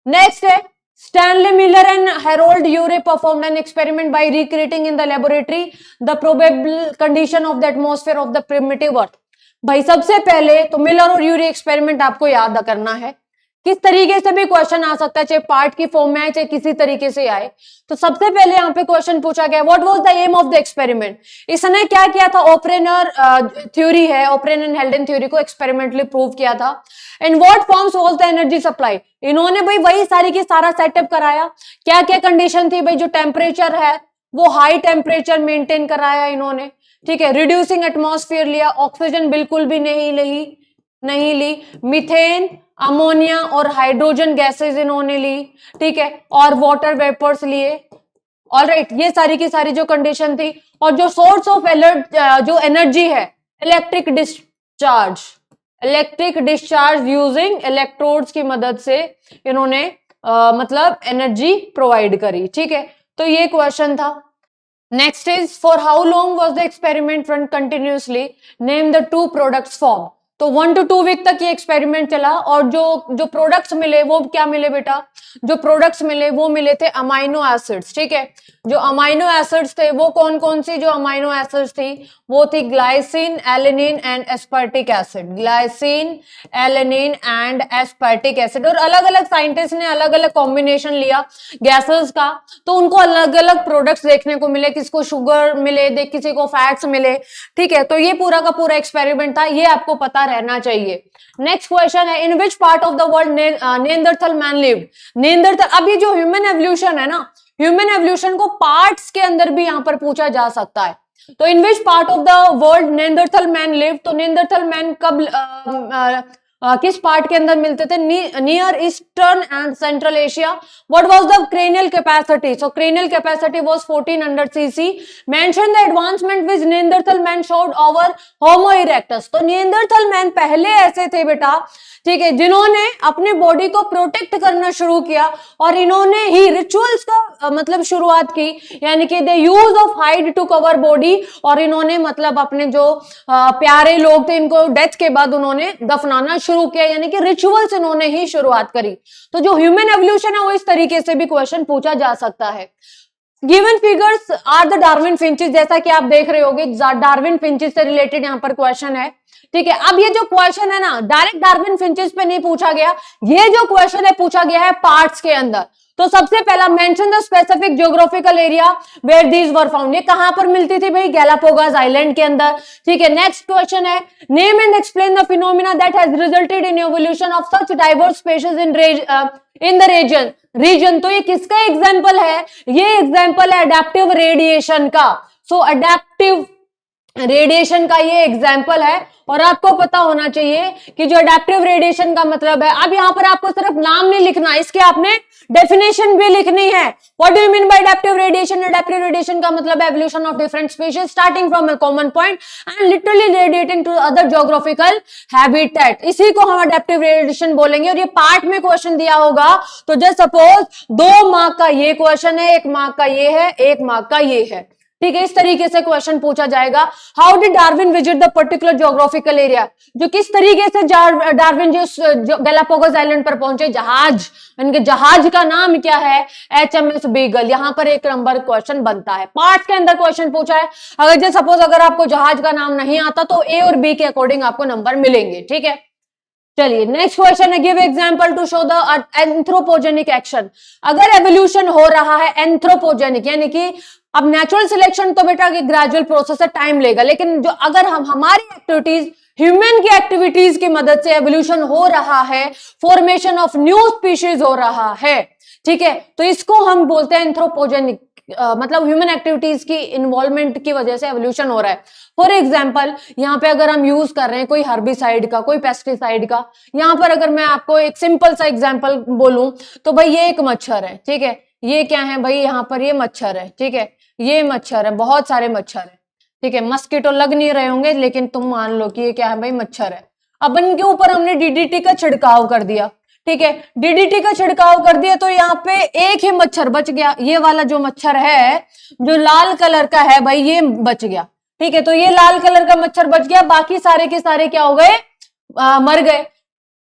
नेक्स्ट है Stanley Miller and Harold Urey performed an experiment by recreating in the laboratory the probable condition of the atmosphere of the primitive earth। भाई सबसे पहले तो मिलर और यूरी एक्सपेरिमेंट आपको याद करना है। किस तरीके से भी क्वेश्चन आ सकता है, चाहे पार्ट की फॉर्म में आए चाहे किसी तरीके से आए। तो सबसे पहले यहाँ पे क्वेश्चन पूछा गया what was the aim of the experiment. इसने क्या किया था? ओप्रेनर थ्योरी है, ओप्रेन एंड हेल्डन थ्योरी को एक्सपेरिमेंटली प्रूव किया था। And what forms was the energy supply. इन्होंने भाई वही सारी की सारा सेटअप कराया। क्या क्या कंडीशन थी भाई? जो टेम्परेचर है वो हाई टेम्परेचर मेंटेन कराया इन्होंने। ठीक है, रिड्यूसिंग एटमॉस्फेयर लिया, ऑक्सीजन बिल्कुल भी नहीं ली, मीथेन, अमोनिया और हाइड्रोजन गैसेस इन्होंने ली। ठीक है, और वाटर वेपर्स लिए। ऑलराइट, ये सारी की सारी जो कंडीशन थी। और जो सोर्स ऑफ जो एनर्जी है, इलेक्ट्रिक डिस्चार्ज यूजिंग इलेक्ट्रोड्स की मदद से इन्होंने मतलब एनर्जी प्रोवाइड करी। ठीक है, तो ये क्वेश्चन था। Next is for how long was the experiment run continuously, name the 2 products form. तो 1 to 2 वीक तक ये एक्सपेरिमेंट चला। और जो प्रोडक्ट्स मिले वो क्या मिले बेटा? जो प्रोडक्ट्स मिले वो मिले थे अमाइनो एसिड्स। ठीक है, जो अमाइनो एसिड्स थे वो कौन कौन सी जो अमाइनो एसिड्स थी? वो थी glycine, alanine and aspartic acid. Glycine, alanine and aspartic acid. और अलग अलग साइंटिस्ट ने अलग अलग कॉम्बिनेशन लिया गैसेस का, तो उनको अलग अलग प्रोडक्ट्स देखने को मिले। किसको शुगर मिले, किसी को फैट्स मिले। ठीक है, तो ये पूरा का पूरा एक्सपेरिमेंट था, ये आपको पता रहना चाहिए। नेक्स्ट क्वेश्चन है in which part of the world Neanderthal man lived. Neanderthal, अभी जो ह्यूमन एवोल्यूशन है ना, ह्यूमन एवोल्यूशन को पार्ट्स के अंदर भी यहां पर पूछा जा सकता है। तो in which part of the world Neanderthal man lived. तो नेंदरथल मैन कब किस पार्ट के अंदर मिलते थे? Near eastern and central Asia. What was the cranial capacity? So cranial capacity was 1400 cc। Mention the advancement which Neanderthal man showed over Homo erectus. तो नेंदरथल मैन पहले ऐसे थे बेटा, ठीक है, जिन्होंने अपने बॉडी को प्रोटेक्ट करना शुरू किया और इन्होंने ही रिचुअल्स का मतलब शुरुआत की, यानी कि they use of hide to cover body. और इन्होंने मतलब अपने जो प्यारे लोग थे इनको डेथ के बाद उन्होंने दफनाना शुरू किया, यानी कि रिचुअल्स इन्होंने ही शुरुआत करी। तो जो ह्यूमन एवोल्यूशन है वो इस तरीके से भी क्वेश्चन पूछा जा सकता है। Given figures are the Darwin finches. जैसा कि आप देख रहे होगे डार्विन फिंचेस से रिलेटेड यहाँ पर क्वेश्चन है। ठीक है, अब ये जो क्वेश्चन है ना डायरेक्ट डार्विन फिंचेस पे नहीं पूछा गया, ये जो क्वेश्चन है पूछा गया है पार्ट्स के अंदर। तो सबसे पहला mention the specific geographical area where these were found. ये कहां पर मिलती थी भाई? गैलापागोस आइलैंड के अंदर। ठीक है, नेक्स्ट क्वेश्चन है name and explain the phenomena that has resulted in evolution of such diverse species in the region. तो ये किसका एग्जाम्पल है? ये एग्जाम्पल है अडेप्टिव रेडिएशन का। सो अडेप्टिव रेडिएशन का ये एग्जाम्पल है। और आपको पता होना चाहिए कि जो अडेप्टिव रेडिएशन का मतलब है, अब यहां पर आपको सिर्फ नाम नहीं लिखना, इसके आपने डेफिनेशन भी लिखनी है। What do you mean by adaptive radiation? Adaptive radiation का मतलब है evolution of different species starting from a common point and literally radiating to other geographical habitat. इसी को हम अडेप्टिव रेडिएशन बोलेंगे। और ये पार्ट में क्वेश्चन दिया होगा, तो जस्ट सपोज 2 मार्क का ये क्वेश्चन है, 1 मार्क का ये है, 1 मार्क का ये है। ठीक है, इस तरीके से क्वेश्चन पूछा जाएगा। How did Darwin visit the particular geographical area, जो किस तरीके से डार्विन जो गैलापागोस आइलैंड पर पहुंचे, जहाज, इनके जहाज का नाम क्या है, HMS बीगल। यहां पर एक नंबर क्वेश्चन बनता है। पार्ट के अंदर क्वेश्चन पूछा है, अगर जैसे सपोज अगर आपको जहाज का नाम नहीं आता तो A और B के अकॉर्डिंग आपको नंबर मिलेंगे। ठीक है, चलिए नेक्स्ट क्वेश्चन है, give example to show the anthropogenic action. अगर एवोल्यूशन हो रहा है एंथ्रोपोजेनिक, यानी कि अब नेचुरल सिलेक्शन तो बेटा ग्रेजुअल प्रोसेस है, टाइम लेगा, लेकिन जो अगर हम हमारी एक्टिविटीज, ह्यूमन की एक्टिविटीज की मदद से एवोल्यूशन हो रहा है, फॉर्मेशन ऑफ न्यू स्पीशीज हो रहा है, ठीक है, तो इसको हम बोलते हैं एंथ्रोपोजेनिक, मतलब ह्यूमन एक्टिविटीज की इन्वॉल्वमेंट की वजह से एवोल्यूशन हो रहा है। फॉर एग्जाम्पल यहाँ पे अगर हम यूज कर रहे हैं कोई हर्बिसाइड का, कोई पेस्टिसाइड का, यहाँ पर अगर मैं आपको एक सिंपल सा एग्जाम्पल बोलूं तो भाई ये एक मच्छर है, ठीक है, ये क्या है भाई, यहाँ पर ये मच्छर है, ठीक है, ये मच्छर है, बहुत सारे मच्छर है, ठीक है, मस्कीटो लग नहीं रहे होंगे लेकिन तुम मान लो कि ये क्या है भाई, मच्छर है। अब इनके ऊपर हमने DDT का छिड़काव कर दिया, ठीक है, DDT का छिड़काव कर दिया तो यहाँ पे एक ही मच्छर बच गया, ये वाला जो मच्छर है जो लाल कलर का है भाई, ये बच गया, ठीक है, तो ये लाल कलर का मच्छर बच गया, बाकी सारे के सारे क्या हो गए, मर गए।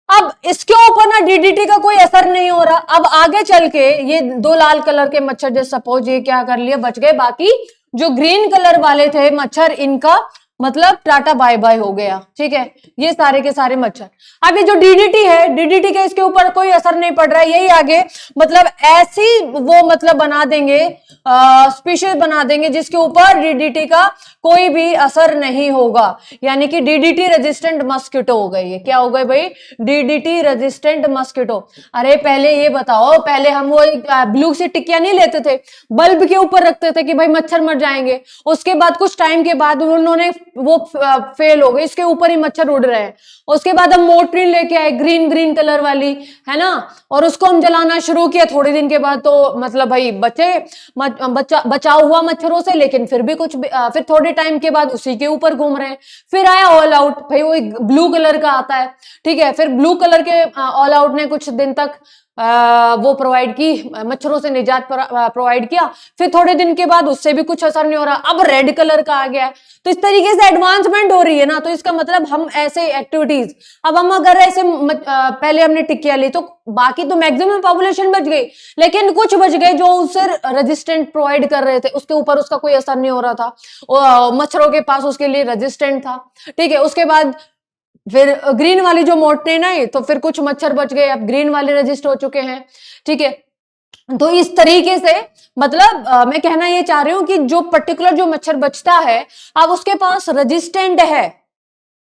अब इसके ऊपर ना DDT का कोई असर नहीं हो रहा। अब आगे चल के ये दो लाल कलर के मच्छर, जैसे सपोज ये क्या कर लिए, बच गए, बाकी जो ग्रीन कलर वाले थे मच्छर, इनका मतलब टाटा बाय बाय हो गया, ठीक है, ये सारे के सारे मच्छर। अब ये जो DDT है, DDT के इसके ऊपर कोई असर नहीं पड़ रहा है, यही आगे मतलब ऐसी वो मतलब बना देंगे, स्पीशीज बना देंगे जिसके ऊपर DDT का कोई भी असर नहीं होगा, यानी कि DDT रेजिस्टेंट मस्किटो हो गई है। क्या हो गए भाई, DDT रेजिस्टेंट मस्किटो। अरे पहले ये बताओ, पहले हम वो ब्लू सी टिक्कियां नहीं लेते थे, बल्ब के ऊपर रखते थे कि भाई मच्छर मर जाएंगे, उसके बाद कुछ टाइम के बाद उन्होंने वो फेल हो गए, इसके ऊपर ही मच्छर उड़ रहे हैं। उसके बाद हम मोटरिन लेके आए, ग्रीन ग्रीन कलर वाली, है ना, और उसको हम जलाना शुरू किया। थोड़े दिन के बाद तो मतलब भाई बचाव हुआ मच्छरों से, लेकिन फिर भी फिर थोड़े टाइम के बाद उसी के ऊपर घूम रहे हैं। फिर आया ऑल आउट, भाई वो ब्लू कलर का आता है, ठीक है, फिर ब्लू कलर के ऑल आउट ने कुछ दिन तक वो प्रोवाइड की, मच्छरों से निजात प्रोवाइड किया। फिर थोड़े दिन के बाद उससे भी कुछ असर नहीं हो रहा, अब रेड कलर का आ गया है। तो इस तरीके से एडवांसमेंट हो रही है ना, तो इसका मतलब हम ऐसे एक्टिविटीज, अब हम अगर ऐसे पहले हमने टिक्कियां ली तो बाकी तो मैक्सिमम पॉपुलेशन बच गई, लेकिन कुछ बच गए जो उससे रेजिस्टेंट प्रोवाइड कर रहे थे, उसके ऊपर उसका कोई असर नहीं हो रहा था, मच्छरों के पास उसके लिए रेजिस्टेंट था, ठीक है। उसके बाद फिर ग्रीन वाली जो मोटरिन आई तो फिर कुछ मच्छर बच गए, अब ग्रीन वाले रजिस्ट हो चुके हैं, ठीक है। तो इस तरीके से मतलब मैं कहना ये चाह रही हूं कि जो पर्टिकुलर जो मच्छर बचता है, अब उसके पास रेजिस्टेंट है,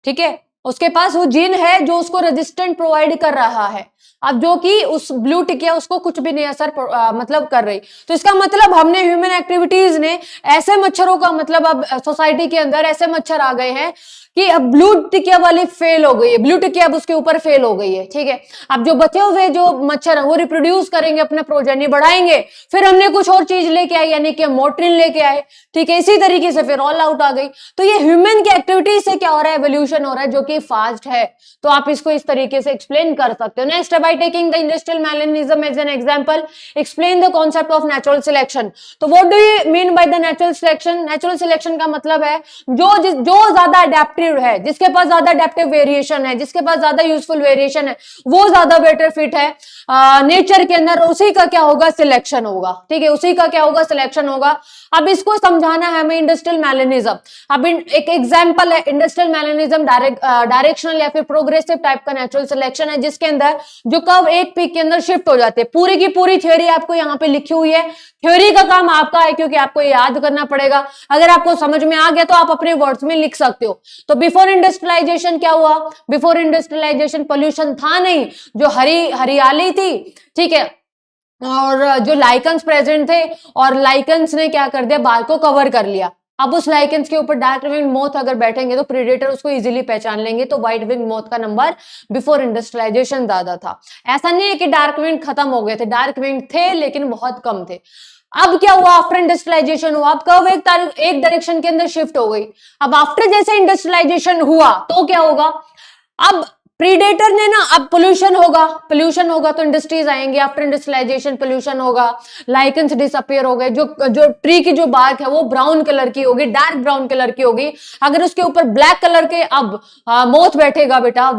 ठीक है, उसके पास वो जीन है जो उसको रेजिस्टेंट प्रोवाइड कर रहा है, अब जो कि उस ब्लू टिकिया उसको कुछ भी नहीं असर मतलब कर रही। तो इसका मतलब हमने ह्यूमन एक्टिविटीज ने ऐसे मच्छरों का मतलब अब सोसाइटी के अंदर ऐसे मच्छर आ गए हैं कि अब ब्लू टिकिया वाली फेल हो गई है, ब्लू टिकिया अब उसके ऊपर फेल हो गई है, ठीक है। अब जो बचे हुए जो मच्छर है वो रिप्रोड्यूस करेंगे, अपना प्रोजेनी बढ़ाएंगे, फिर हमने कुछ और चीज लेके आए, यानी कि मोटरिन लेके आए, ठीक है। इसी तरीके से फिर ऑल आउट आ गई। तो ये ह्यूमन की एक्टिविटी से क्या हो रहा है, एवोल्यूशन हो रहा है, जो कि फास्ट है। तो आप इसको इस तरीके से एक्सप्लेन कर सकते हो। Next, by taking the industrial melanism as an example, explain the concept of natural selection. तो what do you mean by the natural selection? Natural selection का मतलब है जो ज्यादा अडेप्टिव है, जिसके पास ज्यादा अडेप्टिव वेरिएशन है, जिसके पास ज्यादा यूजफुल वेरिएशन है, वो ज्यादा बेटर फिट है नेचर के अंदर, उसी का क्या होगा, सिलेक्शन होगा, ठीक है, उसी का क्या होगा, सिलेक्शन होगा। अब इसको समझाना है हमें इंडस्ट्रियल मैलिनिज्म। अब एक एग्जांपल है इंडस्ट्रियल मैलिनिज्म, डायरेक्शनल या फिर प्रोग्रेसिव टाइप का नेचुरल सिलेक्शन है, जिसके अंदर जो कर्व एक पीक के अंदर शिफ्ट हो जाते हैं। पूरी की पूरी थ्योरी आपको यहाँ पे लिखी हुई है, थ्योरी का काम आपका है क्योंकि आपको याद करना पड़ेगा। अगर आपको समझ में आ गया तो आप अपने वर्ड्स में लिख सकते हो। तो बिफोर इंडस्ट्रियलाइजेशन क्या हुआ, बिफोर इंडस्ट्रियलाइजेशन पोल्यूशन था नहीं, जो हरियाली थी, ठीक है, और जो लाइकन्स प्रेजेंट थे, और लाइकन्स ने क्या कर दिया, बाल को कवर कर लिया। अब उस लाइकन्स के ऊपर डार्क विंग मोथ अगर बैठेंगे तो प्रेडेटर उसको इजीली पहचान लेंगे। तो व्हाइट विंग मोथ का नंबर बिफोर इंडस्ट्रियलाइजेशन ज्यादा था। ऐसा नहीं है कि डार्क विंग खत्म हो गए थे, डार्क विंग थे लेकिन बहुत कम थे। अब क्या हुआ, आफ्टर इंडस्ट्रियलाइजेशन हुआ, अब कर्व एक डायरेक्शन के अंदर शिफ्ट हो गई। अब आफ्टर जैसे इंडस्ट्रियलाइजेशन हुआ तो क्या होगा, अब प्रीडेटर ने ना, अब पोल्यूशन होगा तो इंडस्ट्रीज आएंगे, आफ्टर इंडस्ट्रियलाइजेशन पोल्यूशन होगा, लाइकन्स डिसअपियर हो गए, जो ट्री की जो बार्क है वो ब्राउन कलर की होगी, डार्क ब्राउन कलर की होगी। अगर उसके ऊपर ब्लैक कलर के अब मोथ बैठेगा बेटा,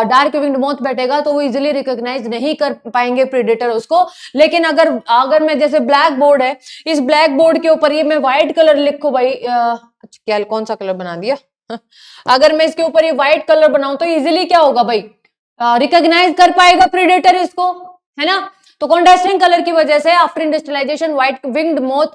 डार्क विंग्ड मोथ बैठेगा, तो वो इजिली रिकॉग्नाइज नहीं कर पाएंगे प्रीडेटर उसको। लेकिन अगर मैं, जैसे ब्लैक बोर्ड है, इस ब्लैक बोर्ड के ऊपर ये मैं व्हाइट कलर लिखूं भाई, क्या कौन सा कलर बना दिया अगर मैं इसके ऊपर ये व्हाइट कलर बनाऊं तो इजीली क्या होगा भाई, रिकॉग्नाइज कर पाएगा प्रीडेटर इसको, है ना। तो कॉन्ट्रास्टिंग कलर की वजह से after industrialisation white winged moth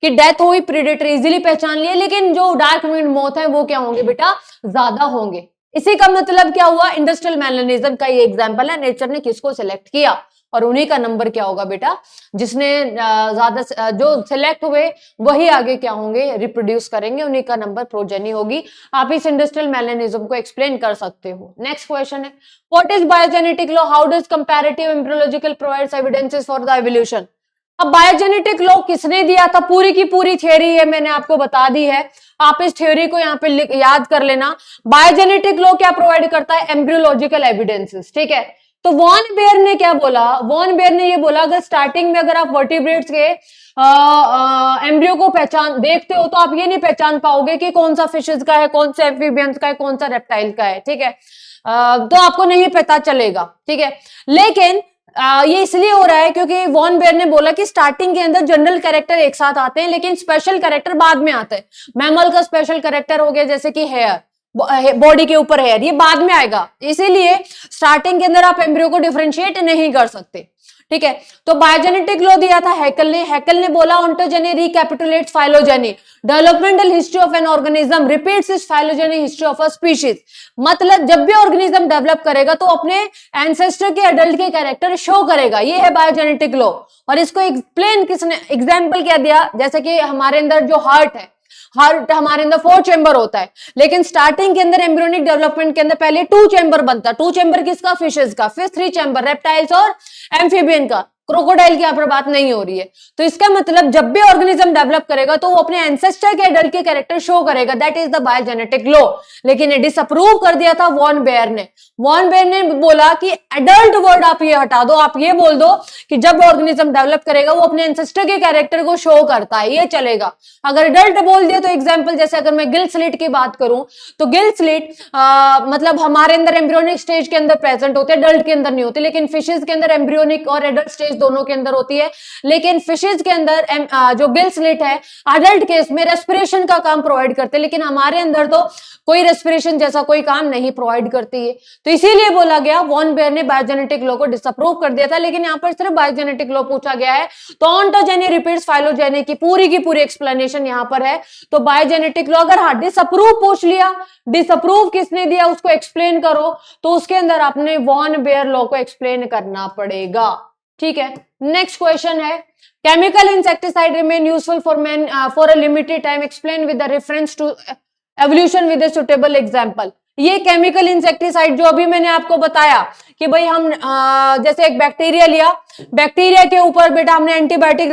की डेथ हुई, प्रीडेटर इजीली पहचान लिए, लेकिन जो डार्क विंग्ड मोथ है वो क्या होंगे बेटा, ज्यादा होंगे। इसी का मतलब क्या हुआ, इंडस्ट्रियल मैलिनिज्म का ये एग्जांपल है, नेचर ने किसको सिलेक्ट किया और उन्हीं का नंबर क्या होगा बेटा, जिसने ज्यादा जो सिलेक्ट हुए वही आगे क्या होंगे, रिप्रोड्यूस करेंगे, उन्हीं का नंबर प्रोजेनी होगी। आप इस इंडस्ट्रियल मैलिनिज्म को एक्सप्लेन कर सकते हो। नेक्स्ट क्वेश्चन है, what is biogenetic law, how does comparative embryological provides evidences for the evolution. अब बायोजेनेटिक लॉ किसने दिया था, पूरी की पूरी थ्योरी है, मैंने आपको बता दी है, आप इस थ्योरी को यहाँ पे याद कर लेना। बायोजेनेटिक लॉ क्या प्रोवाइड करता है, एम्ब्रियोलॉजिकल एविडेंसेस, ठीक है। तो वॉन बेयर ने क्या बोला, वॉन बेयर ने ये बोला, अगर स्टार्टिंग में अगर आप वर्टिब्रेट्स के एम्ब्रियो को पहचान देखते हो तो आप ये नहीं पहचान पाओगे कि कौन सा फिशेस का है, कौन सा एम्फीबियंस का है, कौन सा रेप्टाइल का है, ठीक है। तो आपको नहीं पता चलेगा, ठीक है। लेकिन ये इसलिए हो रहा है क्योंकि वॉन बेयर ने बोला कि स्टार्टिंग के अंदर जनरल कैरेक्टर एक साथ आते हैं, लेकिन स्पेशल कैरेक्टर बाद में आते हैं। मैमल का स्पेशल कैरेक्टर हो गया जैसे कि हेयर, बॉडी के ऊपर हेयर, ये बाद में आएगा, इसीलिए स्टार्टिंग के अंदर आप एम्ब्रियो को डिफरेंशिएट नहीं कर सकते, ठीक है। तो बायोजेनेटिक लॉ दिया था हैकेल ने बोला, ontogeny recapitulates phylogeny, developmental history of an organism repeats its phylogeny history of a species. मतलब जब भी ऑर्गेनिज्म डेवलप करेगा तो अपने एंसेस्टर के एडल्ट के कैरेक्टर शो करेगा, ये है बायोजेनेटिक लॉ। और इसको एक्सप्लेन किसने, एग्जाम्पल क्या दिया, जैसे कि हमारे अंदर जो हार्ट है, हार्ट हमारे अंदर 4 चेंबर होता है, लेकिन स्टार्टिंग के अंदर एम्ब्रियोनिक डेवलपमेंट के अंदर पहले 2 चेंबर बनता है। 2 चेंबर किसका, फिशेस का, फिर 3 चेंबर रेप्टाइल्स और एम्फीबियन का। क्रोकोडाइल की यहाँ पर बात नहीं हो रही है। तो इसका मतलब जब भी ऑर्गेनिज्म डेवलप करेगा तो वो अपने एंसेस्टर के एडल्ट के कैरेक्टर शो करेगा, that is the biogenetic law. लेकिन ये डिसअप्रूव कर दिया था वॉन बेयर ने। वॉन बेयर ने बोला कि एडल्ट वर्ड आप ये हटा दो, आप ये बोल दो कि जब ऑर्गेनिज्म डेवलप करेगा वो अपने एंसेस्टर के कैरेक्टर को शो करता है, ये चलेगा। अगर एडल्ट बोल दिया तो एग्जाम्पल, जैसे अगर मैं गिल स्लिट की बात करूं तो गिल स्लिट मतलब हमारे अंदर एम्ब्रियोनिक स्टेज के अंदर प्रेजेंट होते हैं, एडल्ट के अंदर नहीं होते। लेकिन फिशेज के अंदर एम्ब्रियोनिक और एडल्ट स्टेज दोनों के अंदर होती है। लेकिन फिशेज के अंदर जो गिल स्लिट है एडल्ट केस में रेस्पिरेशन का काम प्रोवाइड करते हैं, लेकिन हमारे अंदर तो कोई रेस्पिरेशन जैसा कोई काम नहीं प्रोवाइड करती है। तो इसीलिए बोला गया, वॉन बेयर ने बायोजेनेटिक लॉ को डिसअप्रूव कर दिया था। लेकिन यहां पर सिर्फ बायोजेनेटिक लॉ पूछा गया है, तो ऑन्टोजेनी रिपीट्स फाइलोजेनी की पूरी एक्सप्लेनेशन यहां पर है। तो बायोजेनेटिक लॉ अगर डिसअप्रूव पूछ लिया, डिसअप्रूव किसने दिया उसको एक्सप्लेन करो, तो उसके अंदर आपने वॉन बेयर लॉ को एक्सप्लेन करना पड़ेगा, ठीक है। नेक्स्ट क्वेश्चन है, chemical insecticide remain useful for man for a limited time, explain with the reference to evolution with a suitable example. ये केमिकल इंसेक्टिसाइड जो अभी मैंने आपको बताया कि भाई हम जैसे एक बैक्टीरिया लिया, बैक्टीरिया के ऊपर बेटा हमने एंटीबायोटिक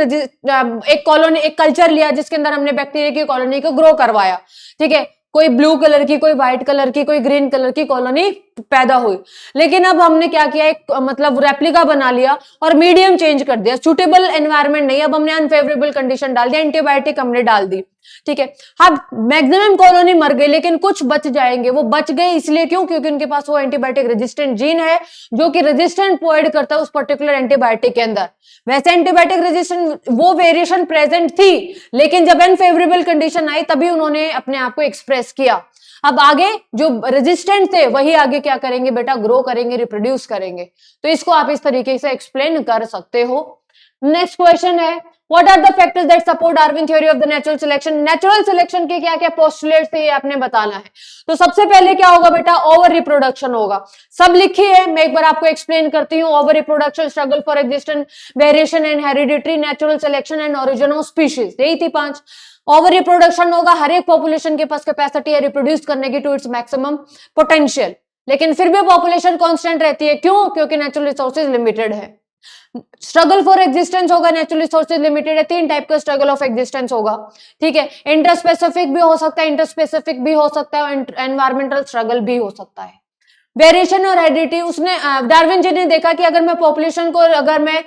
एक कॉलोनी, एक कल्चर लिया जिसके अंदर हमने बैक्टीरिया की कॉलोनी को ग्रो करवाया, ठीक है। कोई ब्लू कलर की, कोई व्हाइट कलर की, कोई ग्रीन कलर की कॉलोनी पैदा हुई। लेकिन अब हमने क्या किया, एक मतलब रेप्लिका बना लिया और मीडियम चेंज कर दिया, सुटेबल एनवायरनमेंट नहीं, अब हमने अनफेवरेबल कंडीशन डाल दिया, एंटीबायोटिक हमने डाल दी, ठीक है। अब मैक्सिमम कॉलोनी मर गई लेकिन कुछ बच जाएंगे। वो बच गए इसलिए क्यों, क्योंकि उनके पास वो एंटीबायोटिक रेजिस्टेंट जीन है जो कि रेजिस्टेंट प्रोवाइड करता है उस पर्टिकुलर एंटीबायोटिक के अंदर। वैसे एंटीबायोटिक रेजिस्टेंट वो वेरिएशन प्रेजेंट थी, लेकिन जब अनफेवरेबल कंडीशन आई तभी उन्होंने अपने आप को एक्सप्रेस किया। अब आगे जो रेजिस्टेंट थे वही आगे क्या करेंगे बेटा, ग्रो करेंगे, रिप्रोड्यूस करेंगे। तो इसको आप इस तरीके से एक्सप्लेन कर सकते हो। नेक्स्ट क्वेश्चन है, what are the factors that support Darwin theory of the natural selection. Natural selection के क्या क्या पोस्टुलेट्स थे ये आपने बताना है। तो सबसे पहले क्या होगा बेटा, ओवर रिप्रोडक्शन होगा। सब लिखी है, मैं एक बार आपको एक्सप्लेन करती हूँ। Over reproduction, struggle for existence, variation and hereditary, natural selection and origin of species, यही थी 5। ओवर रिप्रोडक्शन होगा, हर एक पॉपुलेशन के पास कैपेसिटी है रिप्रोड्यूस करने की टू इट्स मैक्सिमम पोटेंशियल, लेकिन फिर भी पॉपुलेशन कांस्टेंट रहती है। क्यों, क्योंकि नेचुरल रिसोर्सेज लिमिटेड है। स्ट्रगल फॉर एग्जिस्टेंस होगा, नेचुरल रिसोर्सेज लिमिटेड है, 3 टाइप का स्ट्रगल ऑफ एग्जिस्टेंस होगा, ठीक है। इंटरस्पेसिफिक भी हो सकता है, इंटरस्पेसिफिक भी हो सकता है, एनवायरमेंटल स्ट्रगल भी हो सकता है। वेरिएशन और हेरिडिटी, उसने डार्विन जी ने देखा कि अगर मैं पॉपुलेशन को अगर मैं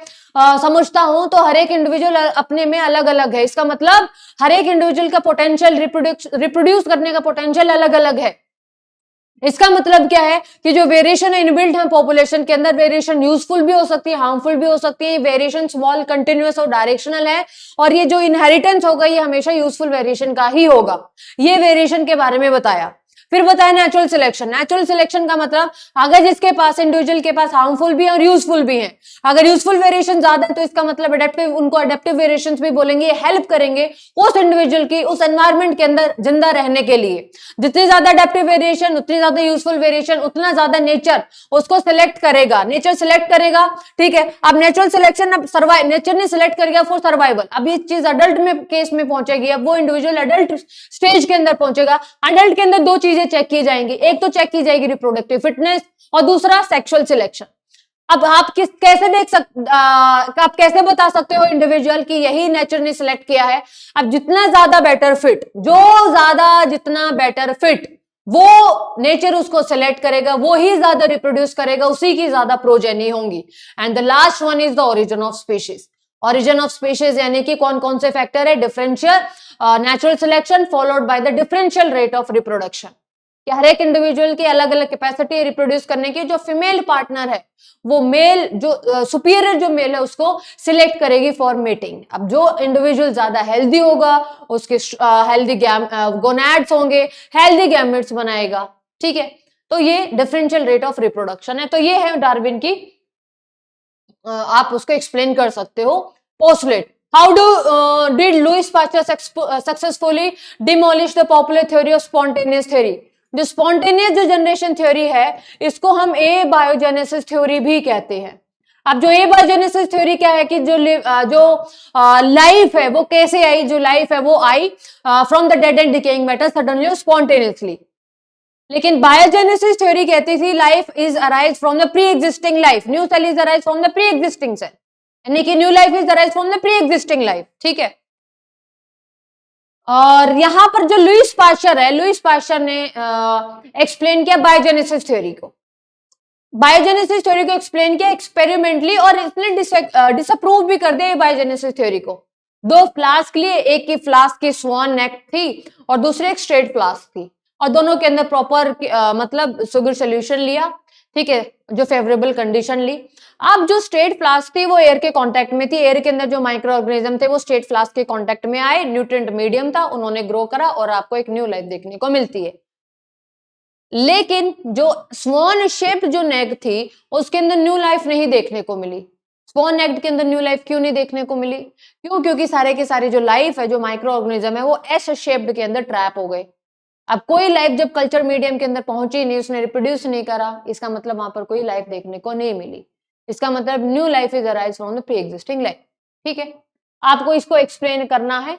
समझता हूं तो हर एक इंडिविजुअल अपने में अलग अलग है। इसका मतलब हर एक इंडिविजुअल का पोटेंशियल रिप्रोड्यूस करने का पोटेंशियल अलग अलग है। इसका मतलब क्या है कि जो वेरिएशन इनबिल्ट है पॉपुलेशन के अंदर, वेरिएशन यूजफुल भी हो सकती है, हार्मफुल भी हो सकती है। वेरिएशन स्मॉल, कंटिन्यूअस और डायरेक्शनल है, और ये जो इनहेरिटेंस होगा ये हमेशा यूजफुल वेरिएशन का ही होगा। ये वेरिएशन के बारे में बताया। फिर बताया नेचुरल सिलेक्शन। नेचुरल सिलेक्शन का मतलब अगर जिसके पास, इंडिविजुअल के पास हार्मफुल भी है और यूजफुल भी है, अगर यूजफुल वेरिएशन ज्यादा है तो इसका मतलब एडेप्टिव, उनको एडेप्टिव वेरिएशन भी बोलेंगे। हेल्प करेंगे उस इंडिविजुअल की उस एनवायरमेंट के अंदर जिंदा रहने के लिए। जितनी ज्यादा एडेप्टिव वेरिएशन, उतनी ज्यादा यूजफुल वेरिएशन, उतना ज्यादा नेचर उसको सिलेक्ट करेगा। नेचर सिलेक्ट करेगा, ठीक है। अब नेचुरल सिलेक्शन, अब सर्वाइव, नेचर ने सिलेक्ट करेगा फॉर सर्वाइवल। अब ये चीज अडल्ट में केस में पहुंचेगी। अब वो इंडिविजुअल अडल्ट स्टेज के अंदर पहुंचेगा। अडल्ट के अंदर दो चीजें चेक की जाएंगी, एक तो चेक की जाएगी रिप्रोडक्टिव फिटनेस और दूसरा सेक्सुअल सिलेक्शन। अब आप आप कैसे बता सकते हो इंडिविजुअल की यही नेचर ने सिलेक्ट किया है? अब जितना ज्यादा बेटर फिट, जितना बेटर फिट, वो नेचर उसको सिलेक्ट करेगा, वो ही ज्यादा रिप्रोड्यूस करेगा, उसी की ज्यादा प्रोजेनी होंगी। And the last one is the origin of species. Origin of species यानी कि कौन कौन से फैक्टर है? Differential, natural selection followed by the differential rate of reproduction. कि हर एक इंडिविजुअल की अलग अलग कैपेसिटी है रिप्रोड्यूस करने की। जो फीमेल पार्टनर है वो मेल, जो सुपीरियर जो मेल है उसको सिलेक्ट करेगी फॉर मेटिंग। अब जो इंडिविजुअल ज्यादा हेल्दी होगा उसके हेल्दी गोनैड्स होंगे, हेल्दी गैमेट्स बनाएगा, ठीक है। तो ये डिफरेंशियल रेट ऑफ रिप्रोडक्शन है। तो ये है डार्विन की, आप उसको एक्सप्लेन कर सकते हो। Postulate, how did Louis Pasteur successfully demolish the popular theory of spontaneous theory? जो स्पॉन्टेनियस जो जनरेशन थ्योरी है इसको हम ए बायोजेनेसिस थ्योरी भी कहते हैं। अब जो ए बायोजेनेसिस थ्योरी क्या है कि जो लाइफ है वो कैसे आई? जो लाइफ है वो आई from the dead and decaying matter suddenly, spontaneously. लेकिन बायोजेनेसिस थ्योरी कहती थी life is arise from the pre existing life, new cell is arise from the pre existing cell, यानी कि new life is arise from the pre existing life, ठीक है। और यहां पर जो लुइस पास्चर है, लुइस पास्चर ने एक्सप्लेन किया बायोजेनेसिस थ्योरी को। बायोजेनेसिस थ्योरी को एक्सप्लेन किया एक्सपेरिमेंटली, और इसने डिसअप्रूव भी कर दिया बायोजेनेसिस थ्योरी को। दो फ्लास्क लिए, एक की फ्लास्क की स्वान नेक थी और दूसरे एक स्ट्रेट फ्लास्क थी, और दोनों के अंदर प्रॉपर मतलब सुगर सोल्यूशन लिया, ठीक है, जो फेवरेबल कंडीशन ली। अब जो स्ट्रेट फ्लास्क थी वो एयर के कांटेक्ट में थी, एयर के अंदर जो माइक्रो ऑर्गेनिज्म थे वो स्ट्रेट फ्लास्क के कांटेक्ट में आए, न्यूट्रिएंट मीडियम था, उन्होंने ग्रो करा और आपको एक न्यू लाइफ देखने को मिलती है। लेकिन जो स्वॉन शेप जो नेक थी उसके अंदर न्यू लाइफ नहीं देखने को मिली। स्वॉन नेक के अंदर न्यू लाइफ क्यों नहीं देखने को मिली? क्यों? क्योंकि सारे के सारे जो लाइफ है, जो माइक्रो ऑर्गेनिज्म है, वो एस शेप्ड के अंदर ट्रैप हो गए। अब कोई लाइफ जब कल्चर मीडियम के अंदर पहुंची नहीं, उसने रिप्रोड्यूस नहीं करा, इसका मतलब वहां पर कोई लाइफ देखने को नहीं मिली। इसका मतलब new life is arise from the pre existing life, ठीक है। आपको इसको एक्सप्लेन करना है।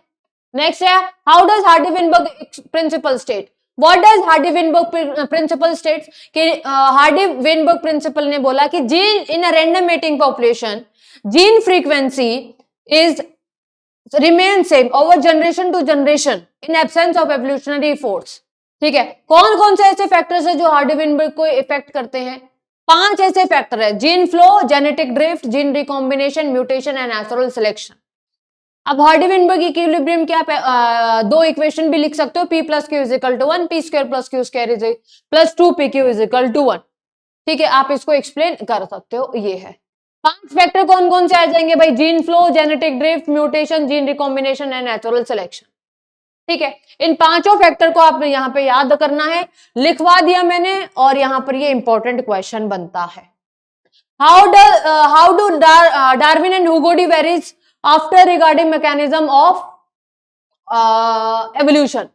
नेक्स्ट है, how does Hardy Weinberg principle state? What does Hardy Weinberg principle states? कि हार्डी-विनबर्ग प्रिंसिपल ने बोला कि gene in a random mating population, gene frequency is remain same over generation to generation in absence of evolutionary force, ठीक है। कौन कौन से ऐसे फैक्टर्स है जो हार्डी-विनबर्ग को इफेक्ट करते हैं? 5 ऐसे फैक्टर है, gene flow, genetic drift, gene recombination, mutation and natural selection. अब हार्डी-विनबर्ग इक्विलिब्रियम क्या दो इक्वेशन भी लिख सकते हो, P plus Q is equal to 1, P square plus Q square is plus 2PQ is equal to 1, ठीक है। आप इसको एक्सप्लेन कर सकते हो। ये है 5 फैक्टर कौन कौन से आ जाएंगे भाई? Gene flow, genetic drift, mutation, gene recombination and natural selection, ठीक है। इन पांचों फैक्टर को आप यहाँ पे याद करना है, लिखवा दिया मैंने, और यहाँ पर ये इंपॉर्टेंट क्वेश्चन बनता है। How do Darwin and Hugo de varies after regarding mechanism of evolution?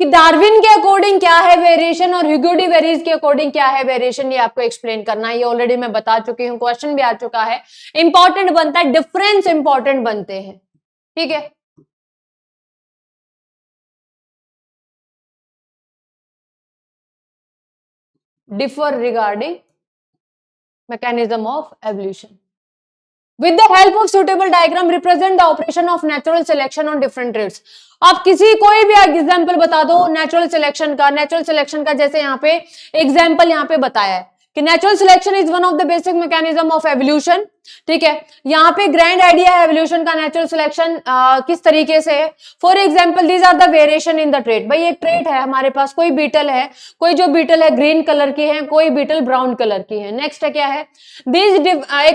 कि डार्विन के अकॉर्डिंग क्या है वेरिएशन और ह्यूगो डी वेरीज के अकॉर्डिंग क्या है वेरिएशन, ये आपको एक्सप्लेन करना है। ये ऑलरेडी मैं बता चुकी हूँ, क्वेश्चन भी आ चुका है। इंपॉर्टेंट बनता है, डिफरेंस इंपॉर्टेंट बनते हैं, ठीक है। Differ regarding mechanism of evolution, With the help of suitable diagram represent the operation of natural selection on different traits. आप किसी कोई भी एग्जाम्पल बता दो नेचुरल सिलेक्शन का, नेचुरल सिलेक्शन का जैसे यहाँ पे एग्जाम्पल यहाँ पे बताया है कि natural selection is one of the basic mechanism of evolution. ठीक है, यहाँ पे ग्रैंड आइडिया है एवोल्यूशन का, नेचुरल सिलेक्शन किस तरीके से है। For example these are the variation in the trait. भाई एक ट्रेट है हमारे पास, कोई बीटल है, कोई जो बीटल है ग्रीन कलर की है, कोई बीटल ब्राउन कलर की है। नेक्स्ट है क्या है, दीज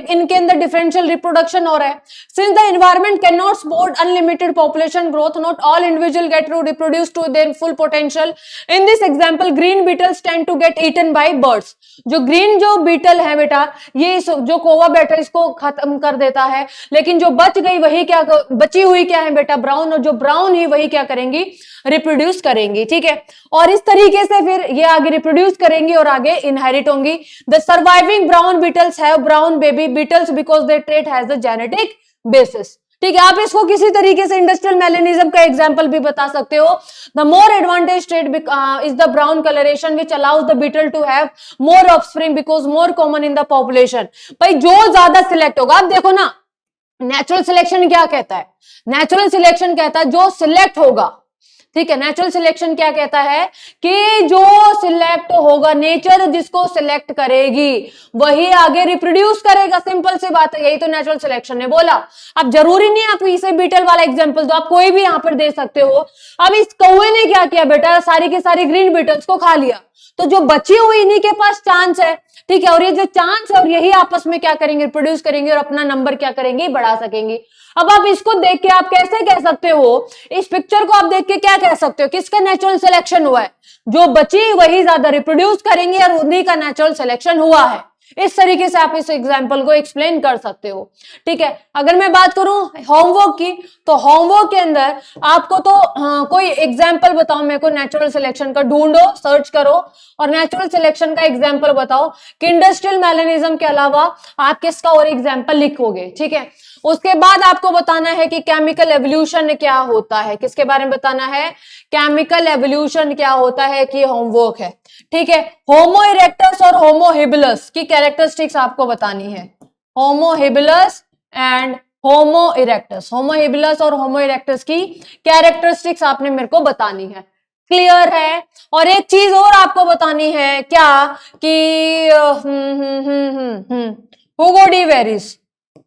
इनके अंदर डिफरेंशियल रिप्रोडक्शन हो रहा है। Since the environment can not support unlimited population growth, not all individual get to reproduce to their full potential. In this example green beetles tend to get eaten by birds. जो ग्रीन जो बीटल है बेटा, ये जो कोवा बैठा इसको खत्म कर देता है, लेकिन जो बच गई वही क्या, बची हुई क्या है बेटा, ब्राउन, और जो ब्राउन ही वही क्या करेंगी, रिप्रोड्यूस करेंगी। ठीक है, और इस तरीके से फिर ये आगे रिप्रोड्यूस करेंगी और आगे इनहेरिट होंगी। The surviving brown beetles have brown baby beetles because their trait has the genetic basis. ठीक है, आप इसको किसी तरीके से इंडस्ट्रियल मेलेनिज्म का एग्जांपल भी बता सकते हो। The more advantage trait is the brown colouration which allows the beetle to have more offspring because more common in the population. भाई जो ज्यादा सिलेक्ट होगा, आप देखो ना नेचुरल सिलेक्शन क्या कहता है, नेचुरल सिलेक्शन कहता है जो सिलेक्ट होगा। ठीक है, नेचुरल सिलेक्शन क्या कहता है कि जो सिलेक्ट होगा, नेचर जिसको सिलेक्ट करेगी वही आगे रिप्रोड्यूस करेगा। सिंपल सी बात है, यही तो नेचुरल सिलेक्शन ने बोला। अब जरूरी नहीं आप इसे बीटल वाला एग्जांपल दो, आप कोई भी यहां पर दे सकते हो। अब इस कौवे ने क्या किया बेटा, सारी की सारी ग्रीन बीटल्स को खा लिया, तो जो बची हुई इन्हीं के पास चांस है। ठीक है, और ये जो चांस है और यही आपस में क्या करेंगे, प्रोड्यूस करेंगे और अपना नंबर क्या करेंगे, बढ़ा सकेंगे। अब आप इसको देख के आप कैसे कह सकते हो, इस पिक्चर को आप देख के क्या कह सकते हो, किसका नेचुरल सिलेक्शन हुआ है, जो बची वही ज्यादा रिप्रोड्यूस करेंगे और उन्हीं का नेचुरल सिलेक्शन हुआ है। इस तरीके से आप इस एग्जाम्पल को एक्सप्लेन कर सकते हो। ठीक है, अगर मैं बात करूं होमवर्क की, तो होमवर्क के अंदर आपको तो कोई एग्जाम्पल बताओ मेरे को नेचुरल सिलेक्शन का, ढूंढो, सर्च करो और नेचुरल सिलेक्शन का एग्जाम्पल बताओ कि इंडस्ट्रियल मैलेनिज्म के अलावा आप किसका और एग्जाम्पल लिखोगे। ठीक है, उसके बाद आपको बताना है कि केमिकल एवोल्यूशन क्या होता है, किसके बारे में बताना है, केमिकल एवोल्यूशन क्या होता है, कि होमवर्क है। ठीक है, होमो इरेक्टस और होमो हेबिलस की कैरेक्टरिस्टिक्स आपको बतानी है, होमो हेबिलस एंड होमो इरेक्टस, होमो हेबिलस और होमो इरेक्टस की कैरेक्टरिस्टिक्स आपने मेरे को बतानी है। क्लियर है? और एक चीज और आपको बतानी है क्या, कि Hugo de Vries,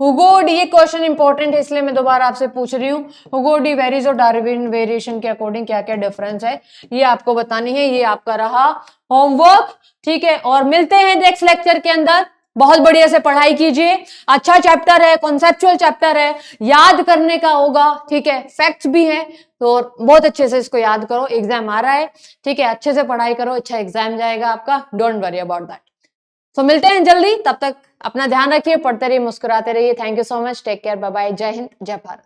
Hugo de, ये क्वेश्चन इंपॉर्टेंट है इसलिए मैं दोबारा आपसे पूछ रही हूँ, हुगो डी वेरीज और डार्विन वेरिएशन के अकॉर्डिंग क्या क्या डिफरेंस है, ये आपको बतानी है। ये आपका रहा होमवर्क। ठीक है, और मिलते हैं नेक्स्ट लेक्चर के अंदर। बहुत बढ़िया से पढ़ाई कीजिए, अच्छा चैप्टर है, कॉन्सेप्चुअल चैप्टर है, याद करने का होगा। ठीक है, फैक्ट्स भी हैं, तो बहुत अच्छे से इसको याद करो, एग्जाम आ रहा है। ठीक है, अच्छे से पढ़ाई करो, अच्छा एग्जाम जाएगा आपका, डोंट वरी अबाउट दैट। तो मिलते हैं जल्दी, तब तक अपना ध्यान रखिए, पढ़ते रहिए, मुस्कुराते रहिए। Thank you so much, take care, bye bye, जय हिंद, जय भारत।